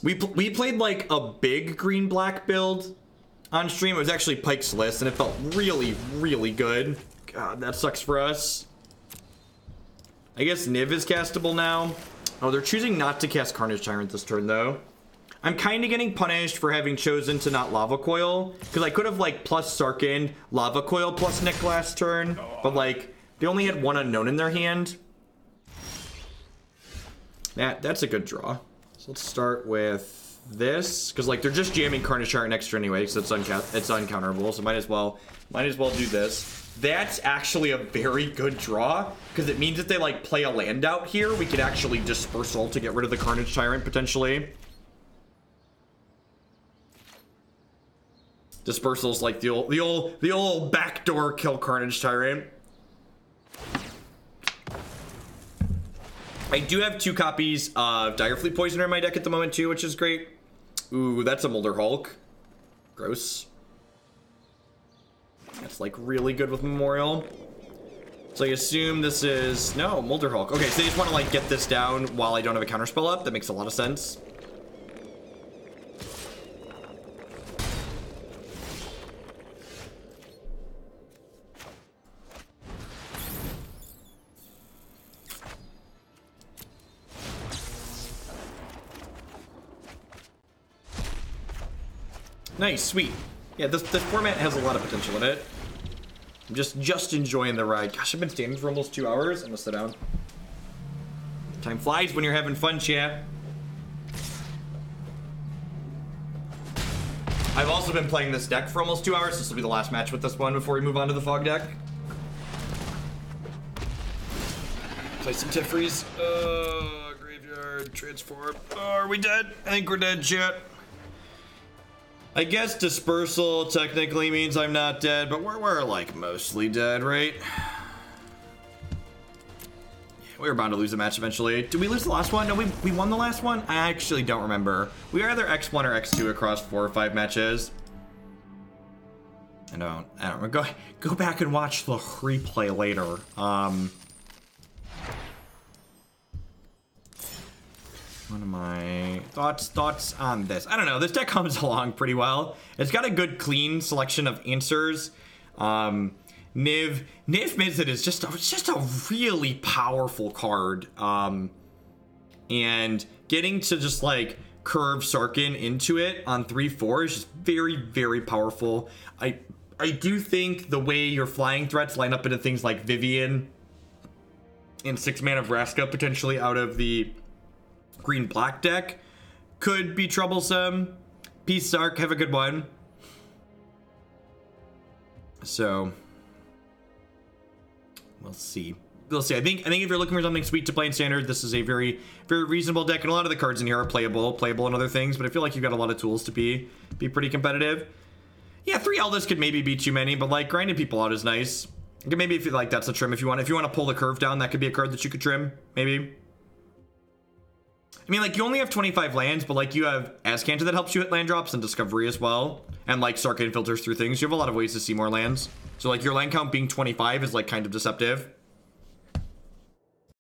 We played like a big green-black build on stream. It was actually Pike's List, and it felt really, really good. God, that sucks for us. I guess Niv is castable now. Oh, they're choosing not to cast Carnage Tyrant this turn, though. I'm kind of getting punished for having chosen to not Lava Coil, because I could have, like, plus Sarkhan, Lava Coil plus Nick last turn, but, like, they only had one unknown in their hand. That's a good draw. So let's start with this, because like they're just jamming Carnage Tyrant extra anyway, because it's uncounterable. So might as well do this. That's actually a very good draw, because it means if they like play a land out here, we could actually Dispersal to get rid of the Carnage Tyrant potentially. Dispersal's like the old backdoor kill Carnage Tyrant. I do have 2 copies of Direfleet Poisoner in my deck at the moment too, which is great. Ooh, that's a Molder Hulk. Gross. That's like really good with Memorial. So I assume this is... No, Molder Hulk. Okay, so they just want to like get this down while I don't have a counterspell up. That makes a lot of sense. Nice, sweet. Yeah, this format has a lot of potential in it. I'm just enjoying the ride. Gosh, I've been standing for almost 2 hours. I'm gonna sit down. Time flies when you're having fun, chat. I've also been playing this deck for almost 2 hours. This will be the last match with this one before we move on to the fog deck. Play some Tifrees. Graveyard, transform. Oh, are we dead? I think we're dead, chat. I guess dispersal technically means I'm not dead, but we're like mostly dead, right? We were bound to lose the match eventually. Did we lose the last one? No, we won the last one? I actually don't remember. We were either X1 or X2 across 4 or 5 matches. I don't remember. Go back and watch the replay later. What are my thoughts on this? I don't know. This deck comes along pretty well. It's got a good clean selection of answers. Niv-Mizzet is just a really powerful card. And getting to just like curve Sarkhan into it on 3/4 is just very, very powerful. I do think the way your flying threats line up into things like Vivian and 6 mana Vraska potentially out of the green-black deck could be troublesome. Peace, Sark. Have a good one. So we'll see. I think if you're looking for something sweet to play in standard, this is a very, very reasonable deck, and a lot of the cards in here are playable and other things. But I feel like you've got a lot of tools to be pretty competitive. Yeah, 3 Eldest could maybe be too many, but like grinding people out is nice. Maybe if you like, that's a trim. If you want to pull the curve down, that could be a card that you could trim. Maybe. I mean, like, you only have 25 lands, but like you have Azcanta that helps you hit land drops and Discovery as well, and like Sarkhan filters through things. You have a lot of ways to see more lands. So like your land count being 25 is like kind of deceptive.